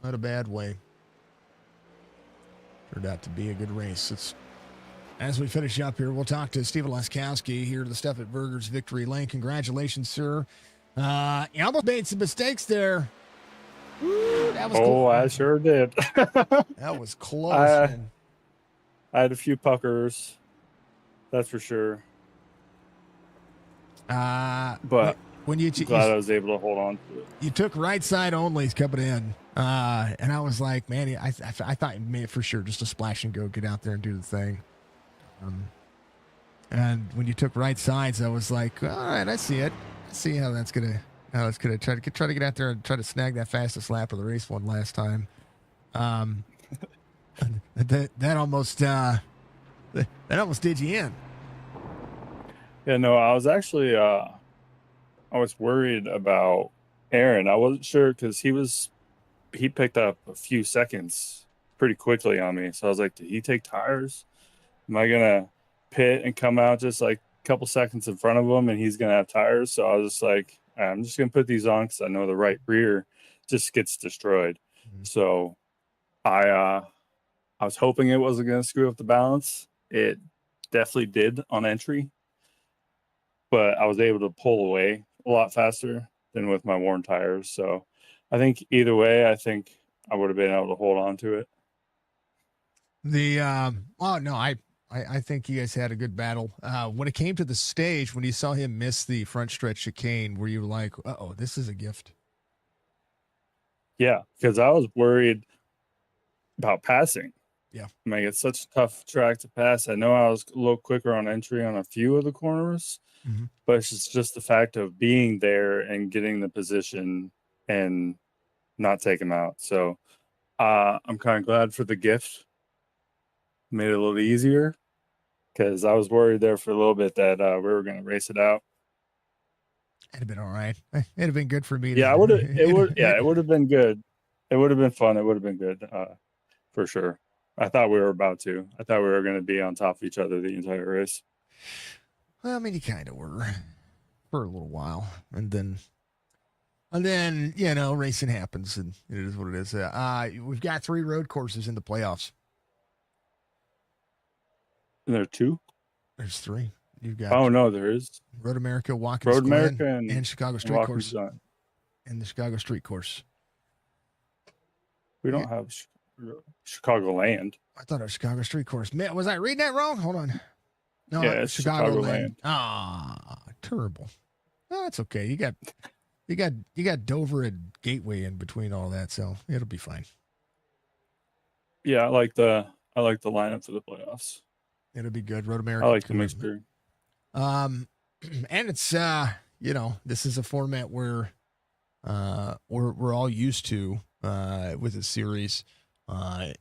Not a bad way. Turned out to be a good race. As we finish up here, we'll talk to Steven Laskowski here to the Stuff at Burgers Victory Lane. Congratulations, sir. You almost made some mistakes there. Woo, that was close. I sure did. That was close. I had a few puckers, that's for sure. But when you glad I was able to hold on to it. You took right side onlys coming in, and I was like, man, I thought you made it for sure just a splash and go, get out there and do the thing. And when you took right sides, I was like, all right, I see it. I see how that's gonna try to get out there and try to snag that fastest lap of the race one last time. Um, that almost did you in. Yeah, no, I was actually I was worried about Aaron. I wasn't sure because he picked up a few seconds pretty quickly on me. So I was like, did he take tires? Am I gonna pit and come out just like a couple seconds in front of him and he's gonna have tires? So I was just like, I'm just gonna put these on because I know the right rear just gets destroyed. Mhm. So I was hoping it wasn't gonna screw up the balance. It definitely did on entry, but I was able to pull away a lot faster than with my worn tires. So I think either way, I think I would have been able to hold on to it. The oh no, I think you guys had a good battle. When it came to the stage, when you saw him miss the front stretch chicane, were you like, oh, this is a gift? Yeah, because I was worried about passing. Yeah. I mean, it's such a tough track to pass. I know I was a little quicker on entry on a few of the corners, Mm-hmm. but it's just the fact of being there and getting the position and not take him out. So I'm kind of glad for the gift. Made it a little easier because I was worried there for a little bit that we were going to race it out. It'd have been all right. It'd have been good for me. Yeah, it would have been good. It would have been fun. It would have been good for sure. I thought we were about to. I thought we were going to be on top of each other the entire race. Well, I mean, you kind of were for a little while, and then racing happens, and it is what it is. We've got 3 road courses in the playoffs. And there are 2? There's 3. You've got Oh no, there is Road America, Watkins Road Glen, America and Chicago Street Watkins Course, Glen. and the Chicago Street Course. We don't have Chicago Land. I thought it was Chicago Street Course. Man, was I reading that wrong? Hold on. No, Yeah, it's it's Chicago Land. Ah, terrible. No, that's okay. You got Dover and Gateway in between all that, so it'll be fine. Yeah, I like the lineup for the playoffs. It'll be good. Road America. I like the mixture. And it's this is a format where we're all used to with a series. The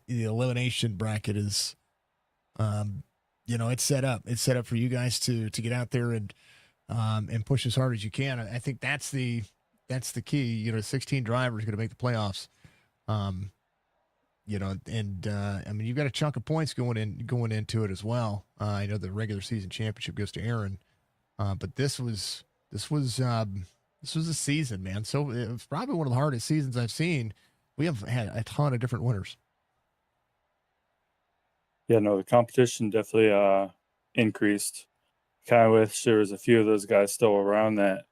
elimination bracket is it's set up. It's set up for you guys to get out there and push as hard as you can. I think that's the key. 16 drivers going to make the playoffs. I mean, you've got a chunk of points going into it as well. I know the regular season championship goes to Aaron, but this was a season, man. So it was probably one of the hardest seasons I've seen. We have had a ton of different winners. Yeah, no, the competition definitely increased. Kind of wish there was a few of those guys still around that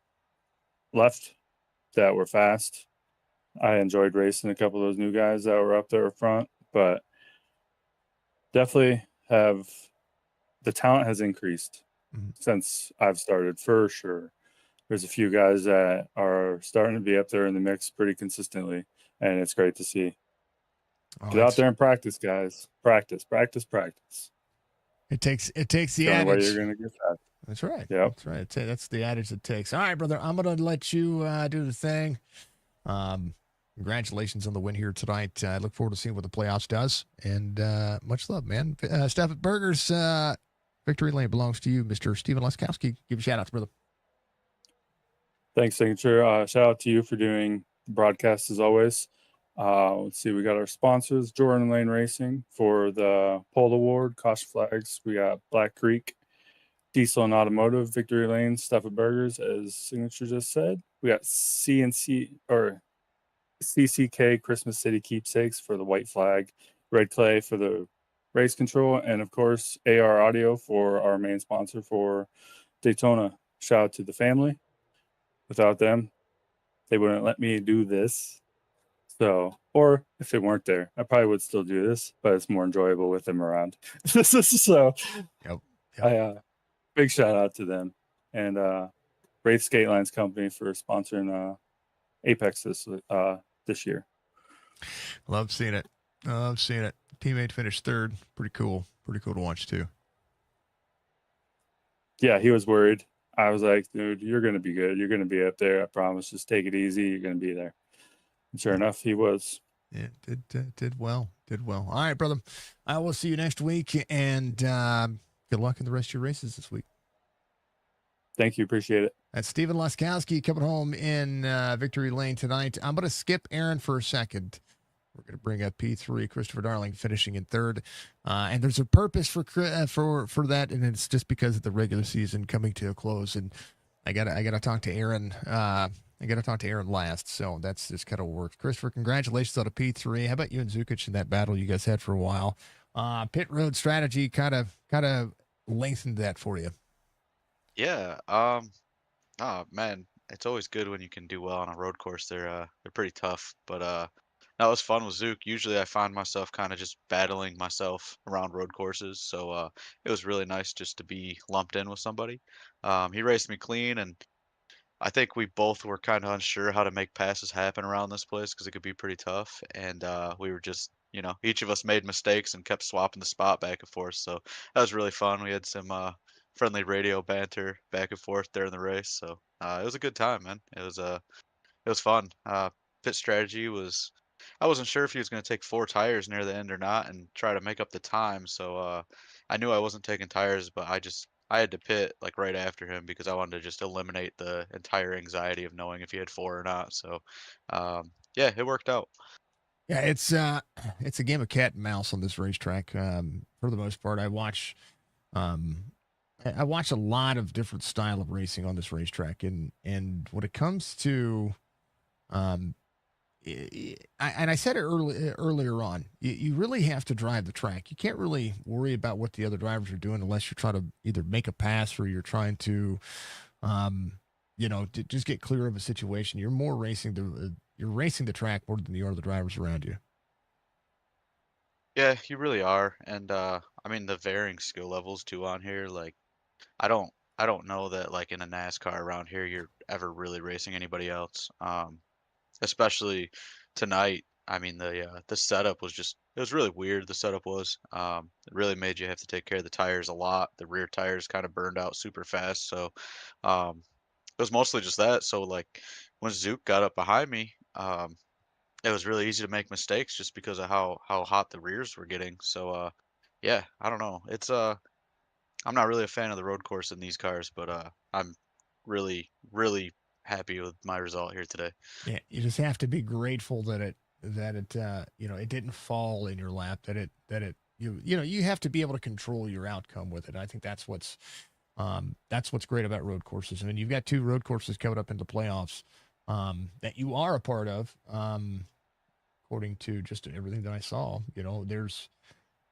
left that were fast. I enjoyed racing a couple of those new guys that were up there front, but definitely the talent has increased since I've started for sure. There's a few guys that are starting to be up there in the mix pretty consistently, and it's great to see. Get out there and practice, guys. Practice. It takes the only way adage. you're going to get fast. That's right. Yeah, that's right. That's the adage it takes. All right, brother. I'm gonna let you do the thing. Congratulations on the win here tonight. I look forward to seeing what the playoffs does. And much love, man. Steph at Burgers, Victory Lane belongs to you, Mr. Steven Leskowski. Give a shout out, brother. Thanks, Signature. Shout out to you for doing the broadcast as always. Let's see, we got our sponsors, Jordan Lane Racing for the Pole Award, caution flags. We got Black Creek, Diesel and Automotive, Victory Lane, Steph at Burgers, as Signature just said. We got CCK Christmas City Keepsakes for the white flag, Red Clay for the race control, and of course AR Audio for our main sponsor for Daytona. Shout out to the family. Without them, they wouldn't let me do this. So, or if they weren't there, I probably would still do this, but it's more enjoyable with them around. So, Yep. Big shout out to them and Wraith Skate Lines Company for sponsoring Apex this year. Love seeing it. Teammate finished third. Pretty cool to watch too. Yeah, he was worried. I was like, dude, you're gonna be good. You're gonna be up there. I promise. Just take it easy. You're gonna be there. And sure enough, he was. Yeah, did well. Did well. All right, brother. I will see you next week, and good luck in the rest of your races this week. Thank you. Appreciate it. That's Steven Laskowski coming home in Victory Lane tonight. I'm going to skip Aaron for a second. We're going to bring up P3, Christopher Darling finishing in third, and there's a purpose for that, and it's just because of the regular season coming to a close, and I gotta talk to Aaron. I got to talk to Aaron last, so that's just kind of works. Christopher, congratulations on a P3. How about you and Zukic in that battle you guys had for a while? Pit road strategy kind of lengthened that for you. Yeah. Oh man, it's always good when you can do well on a road course. They're pretty tough, but that was fun with Zook. Usually I find myself kind of just battling myself around road courses, so it was really nice just to be lumped in with somebody. He raced me clean, and I think we both were kind of unsure how to make passes happen around this place because it could be pretty tough. And we were just, each of us made mistakes and kept swapping the spot back and forth. So that was really fun. We had some friendly radio banter back and forth during the race. So it was a good time, man. It was fun. Pit strategy was, I wasn't sure if he was going to take 4 tires near the end or not and try to make up the time. So I knew I wasn't taking tires, but I had to pit like right after him because I wanted to just eliminate the entire anxiety of knowing if he had 4 or not. So yeah, it worked out. Yeah, it's a game of cat and mouse on this racetrack. For the most part, um, I watch a lot of different style of racing on this racetrack, and when it comes to um, and I said it earlier on, you really have to drive the track. You can't really worry about what the other drivers are doing unless you're trying to either make a pass or you're trying to, um, just get clear of a situation. You're racing the track more than you are the drivers around you. Yeah, you really are. And I mean the varying skill levels too on here, like I don't I don't know that like in a NASCAR around here you're ever really racing anybody else. Especially tonight. I mean, the setup was just it was really weird. The setup was it really made you have to take care of the tires a lot. The rear tires kind of burned out super fast, so it was mostly just that. So like when Zook got up behind me, it was really easy to make mistakes just because of how hot the rears were getting. So yeah, I don't know. I'm not really a fan of the road course in these cars, but I'm really happy with my result here today. Yeah, you just have to be grateful that it didn't fall in your lap, you have to be able to control your outcome with it. I think that's what's great about road courses. I mean, you've got 2 road courses coming up into playoffs that you are a part of. According to just everything that I saw, there's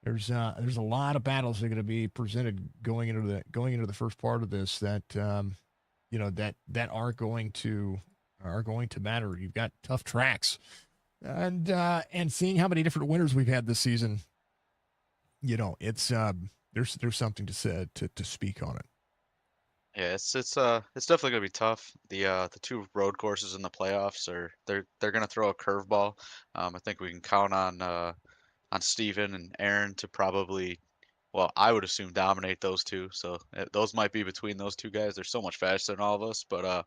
a lot of battles that are going to be presented going into the first part of this that are going to matter. You've got tough tracks, and seeing how many different winners we've had this season, it's there's something to say to speak on it. Yeah, it's definitely gonna be tough. The 2 road courses in the playoffs they're gonna throw a curveball. I think we can count on Steven and Aaron to probably, well, I would assume dominate those 2. So those might be between those 2 guys. They're so much faster than all of us, but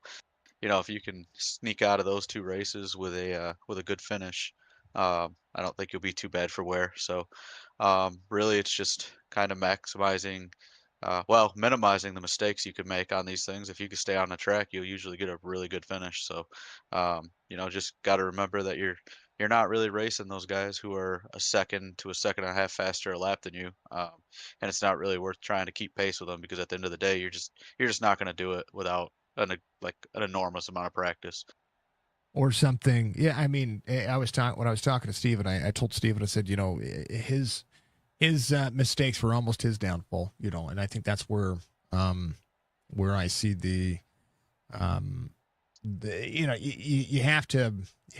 if you can sneak out of those 2 races with a good finish, I don't think you'll be too bad for wear. So really, it's just kind of minimizing the mistakes you could make on these things. If you can stay on the track, you'll usually get a really good finish. So just got to remember that you're not really racing those guys who are a second to a second and a half faster a lap than you, and it's not really worth trying to keep pace with them because at the end of the day, you're just not going to do it without an enormous amount of practice. Or something. Yeah, I mean, when I was talking to Steven, I told Steven, I said, his mistakes were almost his downfall, and I think that's where I see you have to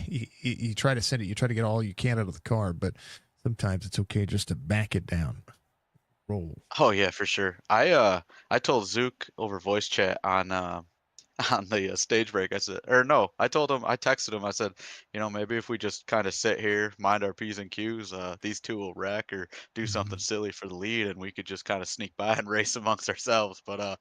you try to send it, you try to get all you can out of the car, but sometimes it's okay just to back it down, roll. Oh yeah, for sure. I told Zook over voice chat on on the stage break. I said, or no, I told him, I texted him. I said, maybe if we just kind of sit here, mind our p's and q's, these 2 will wreck or do something Mhm. silly for the lead, and we could just kind of sneak by and race amongst ourselves. But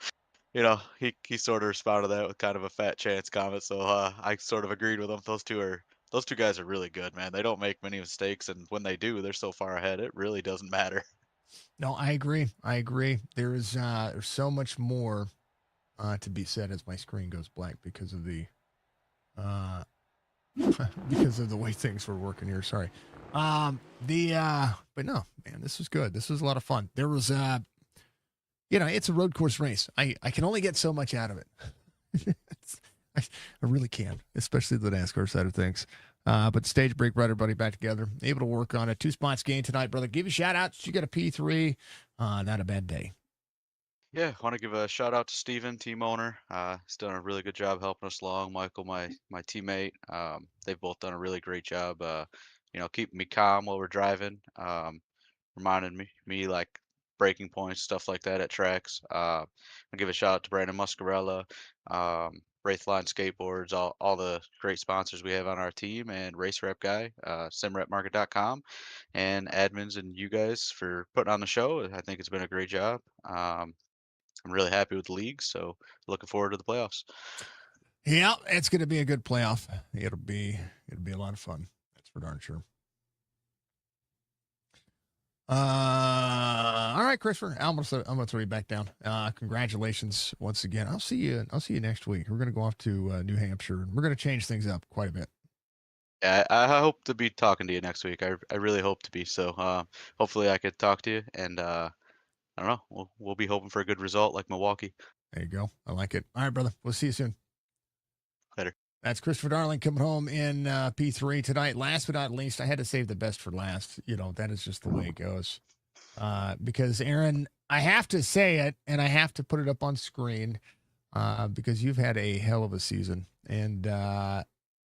he sort of responded to that with kind of a fat chance comment. So I sort of agreed with him. Those two guys are really good, man. They don't make many mistakes, and when they do, they're so far ahead. It really doesn't matter. No, I agree. I agree. There's so much more to be said as my screen goes black because of the uh, because of the way things were working here. Sorry. But no, man, this was good. This was a lot of fun. There was it's a road course race. I can only get so much out of it. I really can, especially the NASCAR side of things. But stage break brought everybody back together, able to work on it. 2 spots gained tonight, brother. Give you shout outs. You got a P3. Not a bad day. Yeah, want to give a shout out to Steven, team owner. He's done a really good job helping us along. Michael, my teammate, they've both done a really great job. Keeping me calm while we're driving. Reminding me like breaking points, stuff like that at tracks. I'll give a shout out to Brandon Muscarella, Wraithline Skateboards, all the great sponsors we have on our team, and Race Rep Guy, simrepmarket.com, and admins and you guys for putting on the show. I think it's been a great job. I'm really happy with the league, so looking forward to the playoffs. Yeah, it's going to be a good playoff. It'll be a lot of fun. That's for darn sure. All right, Christopher. I'm gonna throw you back down. Congratulations once again. I'll see you next week. We're gonna go off to New Hampshire, and we're gonna change things up quite a bit. Yeah, I hope to be talking to you next week. I really hope to be. So hopefully I could talk to you, and I don't know. We'll be hoping for a good result like Milwaukee. There you go. I like it. All right, brother. We'll see you soon. Later. That's Christopher Darling coming home in P3 tonight. Last but not least, I had to save the best for last. That is just the way it goes. Because Aaron, I have to say it, and I have to put it up on screen because you've had a hell of a season. And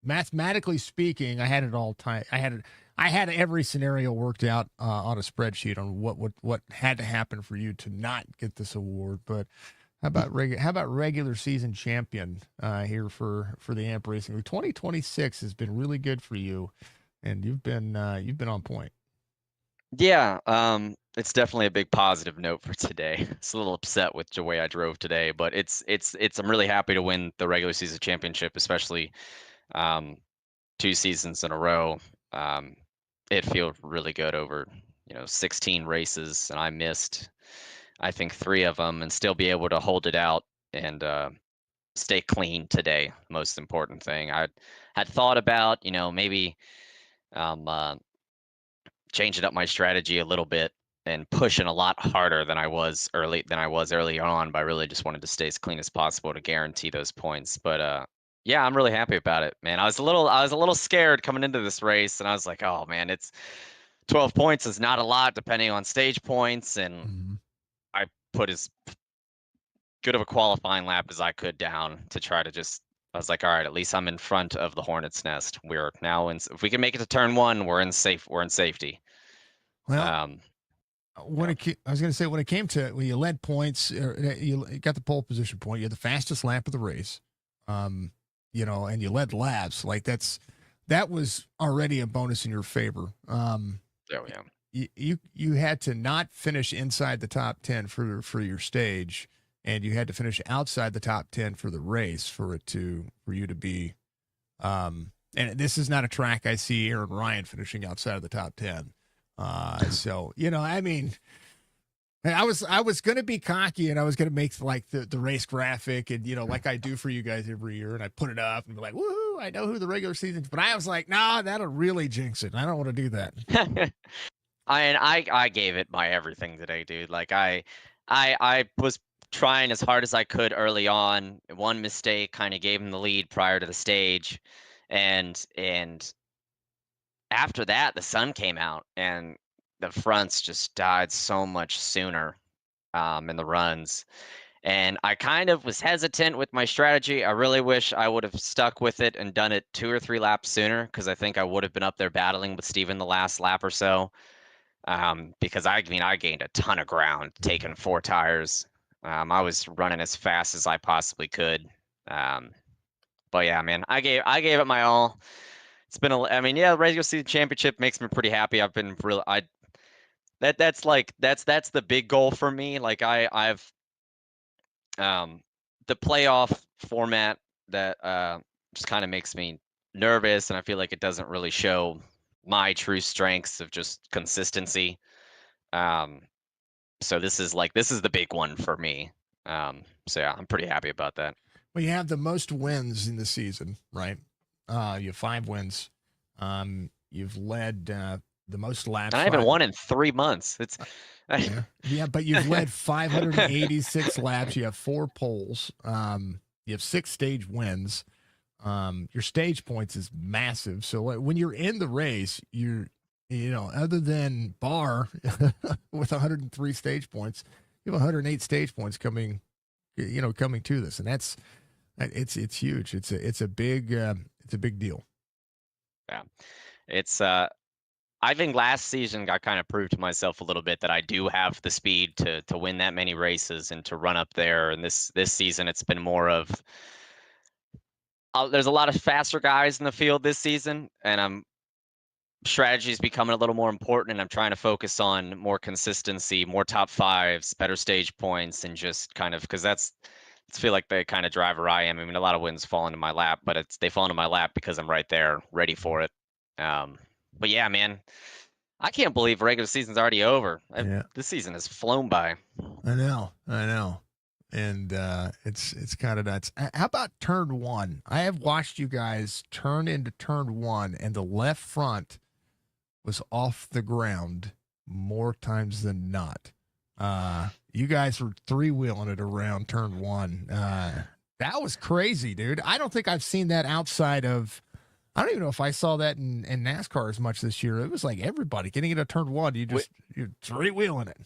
mathematically speaking, I had it all time. I had every scenario worked out on a spreadsheet on what had to happen for you to not get this award. But how about regular season champion here for the Amp Racing? 2026 has been really good for you, and you've been on point. Yeah, it's definitely a big positive note for today. It's a little upset with the way I drove today, but it's I'm really happy to win the regular season championship, especially 2 seasons in a row. It feels really good over 16 races, and I missed I think 3 of them, and still be able to hold it out and stay clean today. Most important thing. I had thought about maybe changing up my strategy a little bit and pushing a lot harder than I was early on, but I really just wanted to stay as clean as possible to guarantee those points. But yeah, I'm really happy about it, man. I was a little scared coming into this race, and I was like, oh man, it's 12 points is not a lot depending on stage points, and I put as good of a qualifying lap as I could down to try to I was like, all right, at least I'm in front of the Hornet's Nest. We're now if we can make it to turn 1, we're in safety. Well, I was going to say when it came to when you led points, you got the pole position point. You had the fastest lap of the race, and you led laps. Like that was already a bonus in your favor. You had to not finish inside the top 10 for your stage, and you had to finish outside the top 10 for the race for you to be. And this is not a track I see Aaron Ryan finishing outside of the top 10. So I mean, I was gonna be cocky, and I was gonna make like the race graphic, and like I do for you guys every year, and I put it up and be like, woohoo, I know who the regular season. But I was like, nah, that'll really jinx it. I don't want to do that. I gave it my everything today, dude. Like I was trying as hard as I could early on. One mistake kind of gave him the lead prior to the stage, and after that the sun came out and the fronts just died so much sooner in the runs. And I kind of was hesitant with my strategy. I really wish I would have stuck with it and done it 2 or 3 laps sooner, because I think I would have been up there battling with Steven the last lap or so. Because I gained a ton of ground taking 4 tires. I was running as fast as I possibly could. But yeah, man, I gave it my all. It's been the regular season championship makes me pretty happy. I've been that's the big goal for me. Like I've the playoff format that just kind of makes me nervous, and I feel like it doesn't really show my true strengths of just consistency. So this is the big one for me. So yeah, I'm pretty happy about that. Well, you have the most wins in the season, right? You have 5 wins. You've led the most laps. And I haven't won in 3 months. It's yeah, but you've led 586 laps. You have 4 poles. You have 6 stage wins. Your stage points is massive. So when you're in the race, other than Barr with 103 stage points, you have 108 stage points coming to this, and it's huge. It's a big deal. Yeah, it's I think last season I kind of proved to myself a little bit that I do have the speed to win that many races and to run up there. And this season it's been more of there's a lot of faster guys in the field this season, and strategy is becoming a little more important, and I'm trying to focus on more consistency, more top 5s, better stage points, and just kind of because I feel like the kind of driver I am. I mean, a lot of wins fall into my lap, but they fall into my lap because I'm right there, ready for it. But yeah, man, I can't believe regular season's already over. This season has flown by. I know, and it's kind of nuts. How about turn 1? I have watched you guys turn into turn 1, and the left front was off the ground more times than not. You guys were 3-wheeling it around turn 1. That was crazy, dude. I don't think I've seen that outside of. I don't even know if I saw that in NASCAR as much this year. It was like everybody getting into turn 1. You're 3-wheeling it.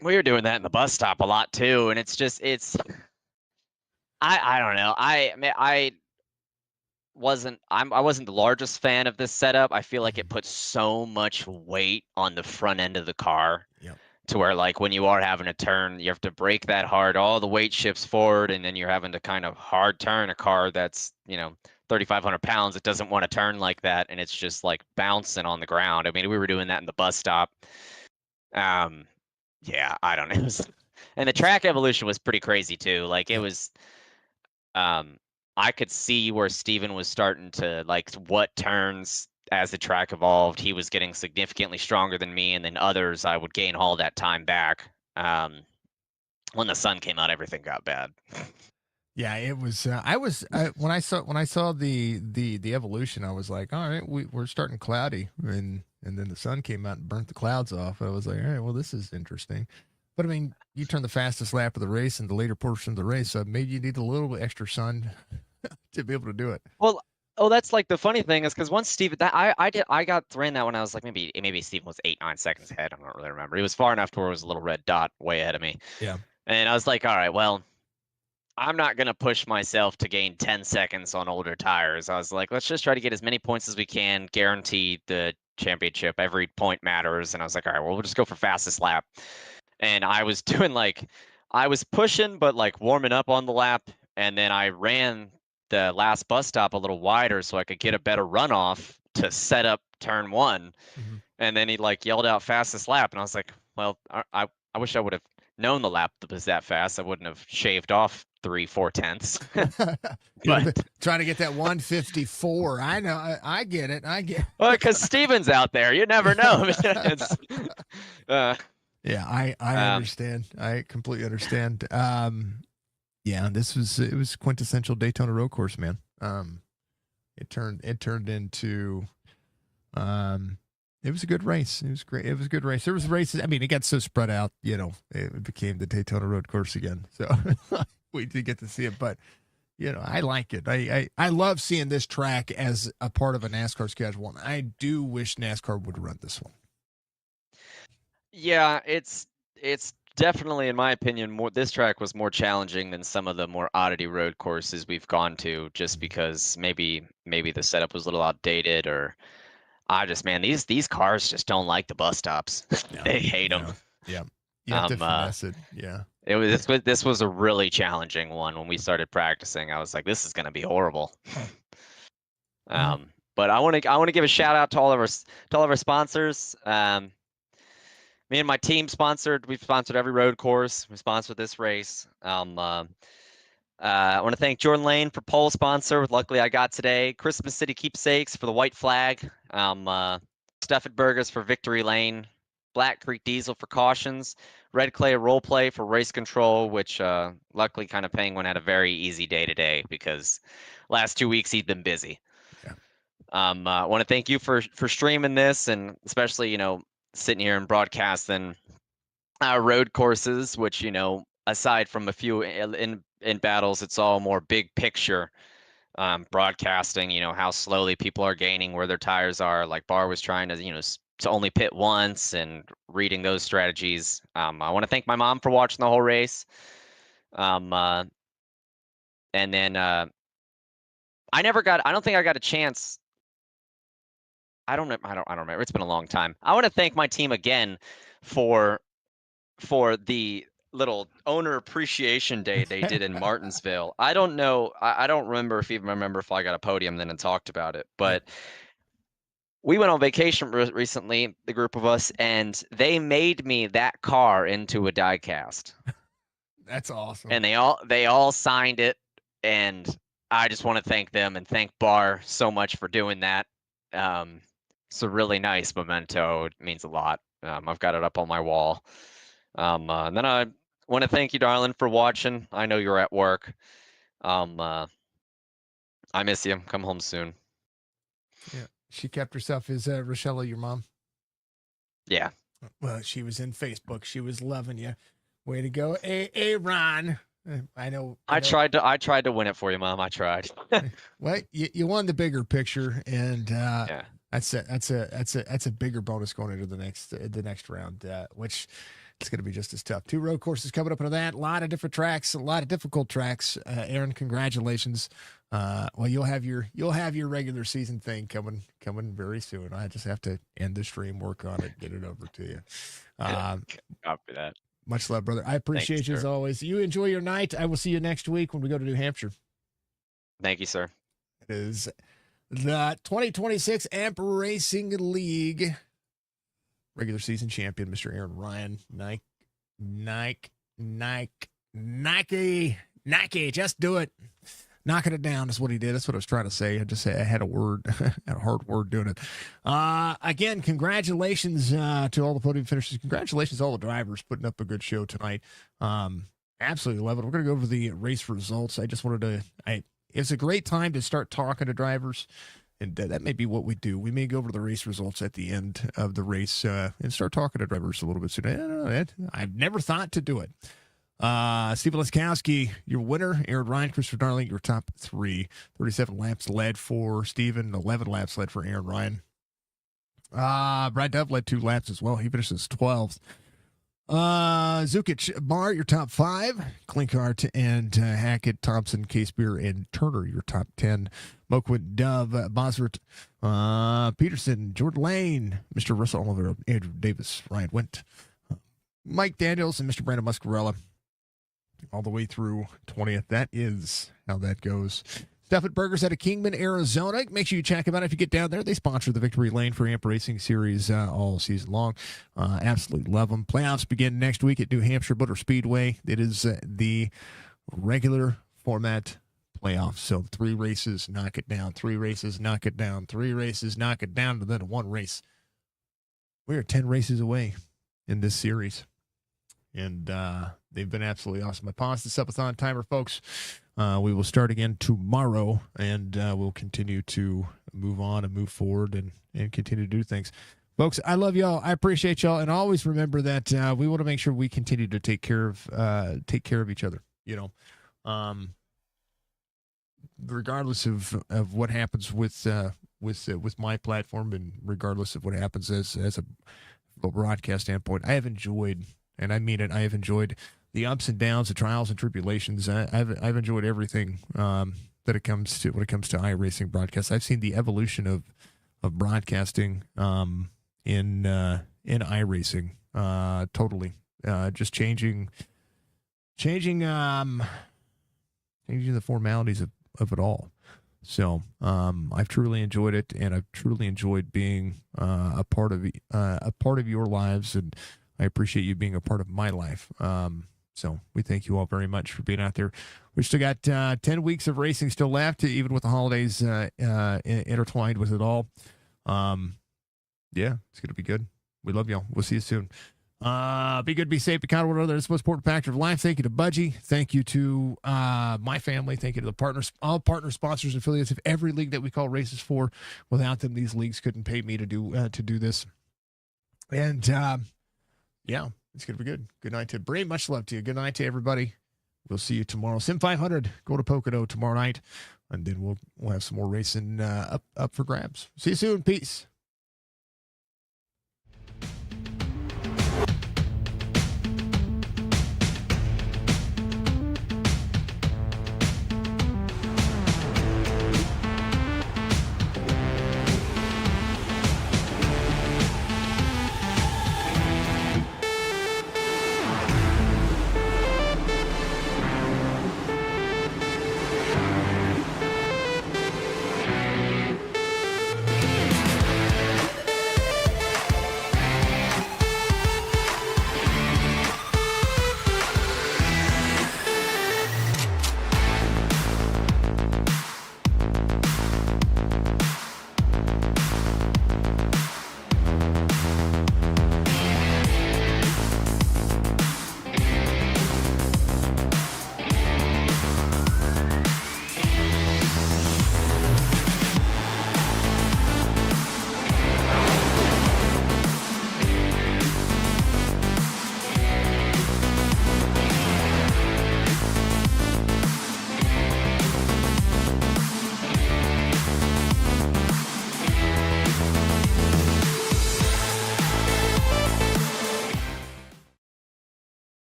We were doing that in the bus stop a lot too, and I don't know. I wasn't the largest fan of this setup. I feel like it puts so much weight on the front end of the car. Yep. To where like when you are having a turn, you have to brake that hard, all the weight shifts forward, and then you're having to kind of hard turn a car that's 3,500 pounds. It doesn't want to turn like that, and it's just like bouncing on the ground. I mean, we were doing that in the bus stop. Yeah, I don't know. And the track evolution was pretty crazy too. Like it was, I could see where Steven was starting to like what turns as the track evolved. He was getting significantly stronger than me, and then others I would gain all that time back. When the sun came out, everything got bad. Yeah, it was. When I saw the evolution, I was like, all right, we're starting cloudy, and then the sun came out and burnt the clouds off. I was like, all right, well, this is interesting. But I mean, you turn the fastest lap of the race in the later portion of the race, so maybe you need a little bit extra sun to be able to do it. Well, that's like the funny thing is because once Steven, I got ran that when I was like maybe Steven was 8-9 seconds ahead. I don't really remember. He was far enough to where it was a little red dot way ahead of me. Yeah, and I was like, all right, well, I'm not going to push myself to gain 10 seconds on older tires. I was like, let's just try to get as many points as we can, guarantee the championship. Every point matters. And I was like, all right, well, we'll just go for fastest lap. And I was doing I was pushing, but like warming up on the lap. And then I ran the last bus stop a little wider so I could get a better runoff to set up turn 1. Mm-hmm. And then he like yelled out fastest lap. And I was like, well, I wish I would have known the lap was that fast. I wouldn't have shaved off 3-4 tenths. But trying to get that 154. I know. I get it. Well, because Steven's out there. You never know. Yeah, I understand. I completely understand. Yeah, it was quintessential Daytona road course, man. It turned into it was a good race. It was great. It was a good race. There was races. I mean, it got so spread out, it became the Daytona road course again. So we did get to see it, but I like it. I love seeing this track as a part of a NASCAR schedule. And I do wish NASCAR would run this one. Yeah, it's definitely, in my opinion, this track was more challenging than some of the more oddity road courses we've gone to, just because maybe the setup was a little outdated, or these cars just don't like the bus stops. They hate them. Yeah, you have to finesse it. Yeah, this was a really challenging one. When we started practicing, I was like, this is going to be horrible. But I want to give a shout out to all of our sponsors. Me and my team we've sponsored every road course. We sponsored this race. I want to thank Jordan Lane for pole sponsor. Luckily, I got today. Christmas City Keepsakes for the white flag. Stuffed Burgers for Victory Lane. Black Creek Diesel for cautions. Red Clay Role Play for race control, which luckily kind of Penguin had a very easy day today because last 2 weeks he'd been busy. Yeah. I want to thank you for streaming this, and especially sitting here and broadcasting road courses, which aside from a few in battles, it's all more big picture broadcasting. How slowly people are gaining, where their tires are. Like Bar was trying to to only pit once and reading those strategies. I want to thank my mom for watching the whole race. And then I don't think I got a chance. I don't remember. It's been a long time. I want to thank my team again for the little owner appreciation day they did in Martinsville. I don't know. I don't remember if I got a podium then and talked about it, but we went on vacation recently, the group of us, and they made me that car into a diecast. That's awesome. And they all signed it, and I just want to thank them and thank Bar so much for doing that. It's a really nice memento. It means a lot. I've got it up on my wall. And then I want to thank you, darling, for watching. I know you're at work. I miss you. Come home soon. Yeah. She kept herself. Is Rochelle your mom? Yeah. Well, she was in Facebook. She was loving you. Way to go. Hey, Ron. I know. I tried to win it for you, Mom. I tried. Well, you won the bigger picture, and Yeah. that's a bigger bonus going into the next round, which it's going to be just as tough. 2 road courses coming up into that. A lot of different tracks, a lot of difficult tracks. Aaron, congratulations. Well, you'll have your regular season thing coming very soon. I just have to end the stream, work on it, get it over to you. Copy that. Much love, brother. I appreciate Thanks, you as sir. always. You enjoy your night. I will see you next week when we go to New Hampshire. Thank you, sir. It is the 2026 Amp Racing League regular season champion, Mr. Aaron Ryan. Nike. Just do it. Knocking it down is what he did. That's what I was trying to say. I had a hard word doing it. Again, congratulations to all the podium finishers. Congratulations to all the drivers putting up a good show tonight. Absolutely love it. We're going to go over the race results. I just wanted to, it's a great time to start talking to drivers, and that may be what we do. We may go over the race results at the end of the race and start talking to drivers a little bit soon. I don't know. I've never thought to do it. Stephen Leskowski, your winner. Aaron Ryan, Christopher Darling, your top 3. 37 laps led for Stephen, 11 laps led for Aaron Ryan. Brad Dove led 2 laps as well. He finishes 12th. Zukic, Bar, your top 5. Klinkart and Hackett, Thompson, Casebeer, and Turner, your top 10. Moquin, Dove, Bosworth, Peterson, Jordan Lane, Mr. Russell Oliver, Andrew Davis, Ryan Went, Mike Daniels, and Mr. Brandon Muscarella. All the way through 20th. That is how that goes. Stuffed Burgers out of Kingman, Arizona. Make sure you check them out if you get down there. They sponsor the Victory Lane for Amp Racing Series all season long. Absolutely love them. Playoffs begin next week at New Hampshire Motor Speedway. It is the regular format playoffs. So 3 races, knock it down. 3 races, knock it down. 3 races, knock it down, and then 1 race. We are 10 races away in this series. And they've been absolutely awesome. I paused the subathon timer, folks. We will start again tomorrow, and we'll continue to move on and move forward and continue to do things. Folks, I love y'all. I appreciate y'all, and always remember that we want to make sure we continue to take care of each other. Regardless of what happens with my platform, and regardless of what happens as a broadcast standpoint, I have enjoyed. And I mean it. I have enjoyed the ups and downs, the trials and tribulations. I've enjoyed everything when it comes to iRacing broadcasts. I've seen the evolution of broadcasting in iRacing totally. Just changing the formalities of it all. So I've truly enjoyed it, and I've truly enjoyed being a part of your lives, and I appreciate you being a part of my life. So we thank you all very much for being out there. We've still got 10 weeks of racing still left, even with the holidays intertwined with it all. Yeah, it's going to be good. We love y'all. We'll see you soon. Be good, be safe, be kind of one another. It's the most important factor of life. Thank you to Budgie. Thank you to my family. Thank you to the partners, all partner sponsors, affiliates of every league that we call races for. Without them, these leagues couldn't pay me to do this. And yeah, it's gonna be good. Good night to Bray. Much love to you. Good night to everybody. We'll see you tomorrow. Sim 500. Go to Pocono tomorrow night, and then we'll have some more racing up for grabs. See you soon. Peace.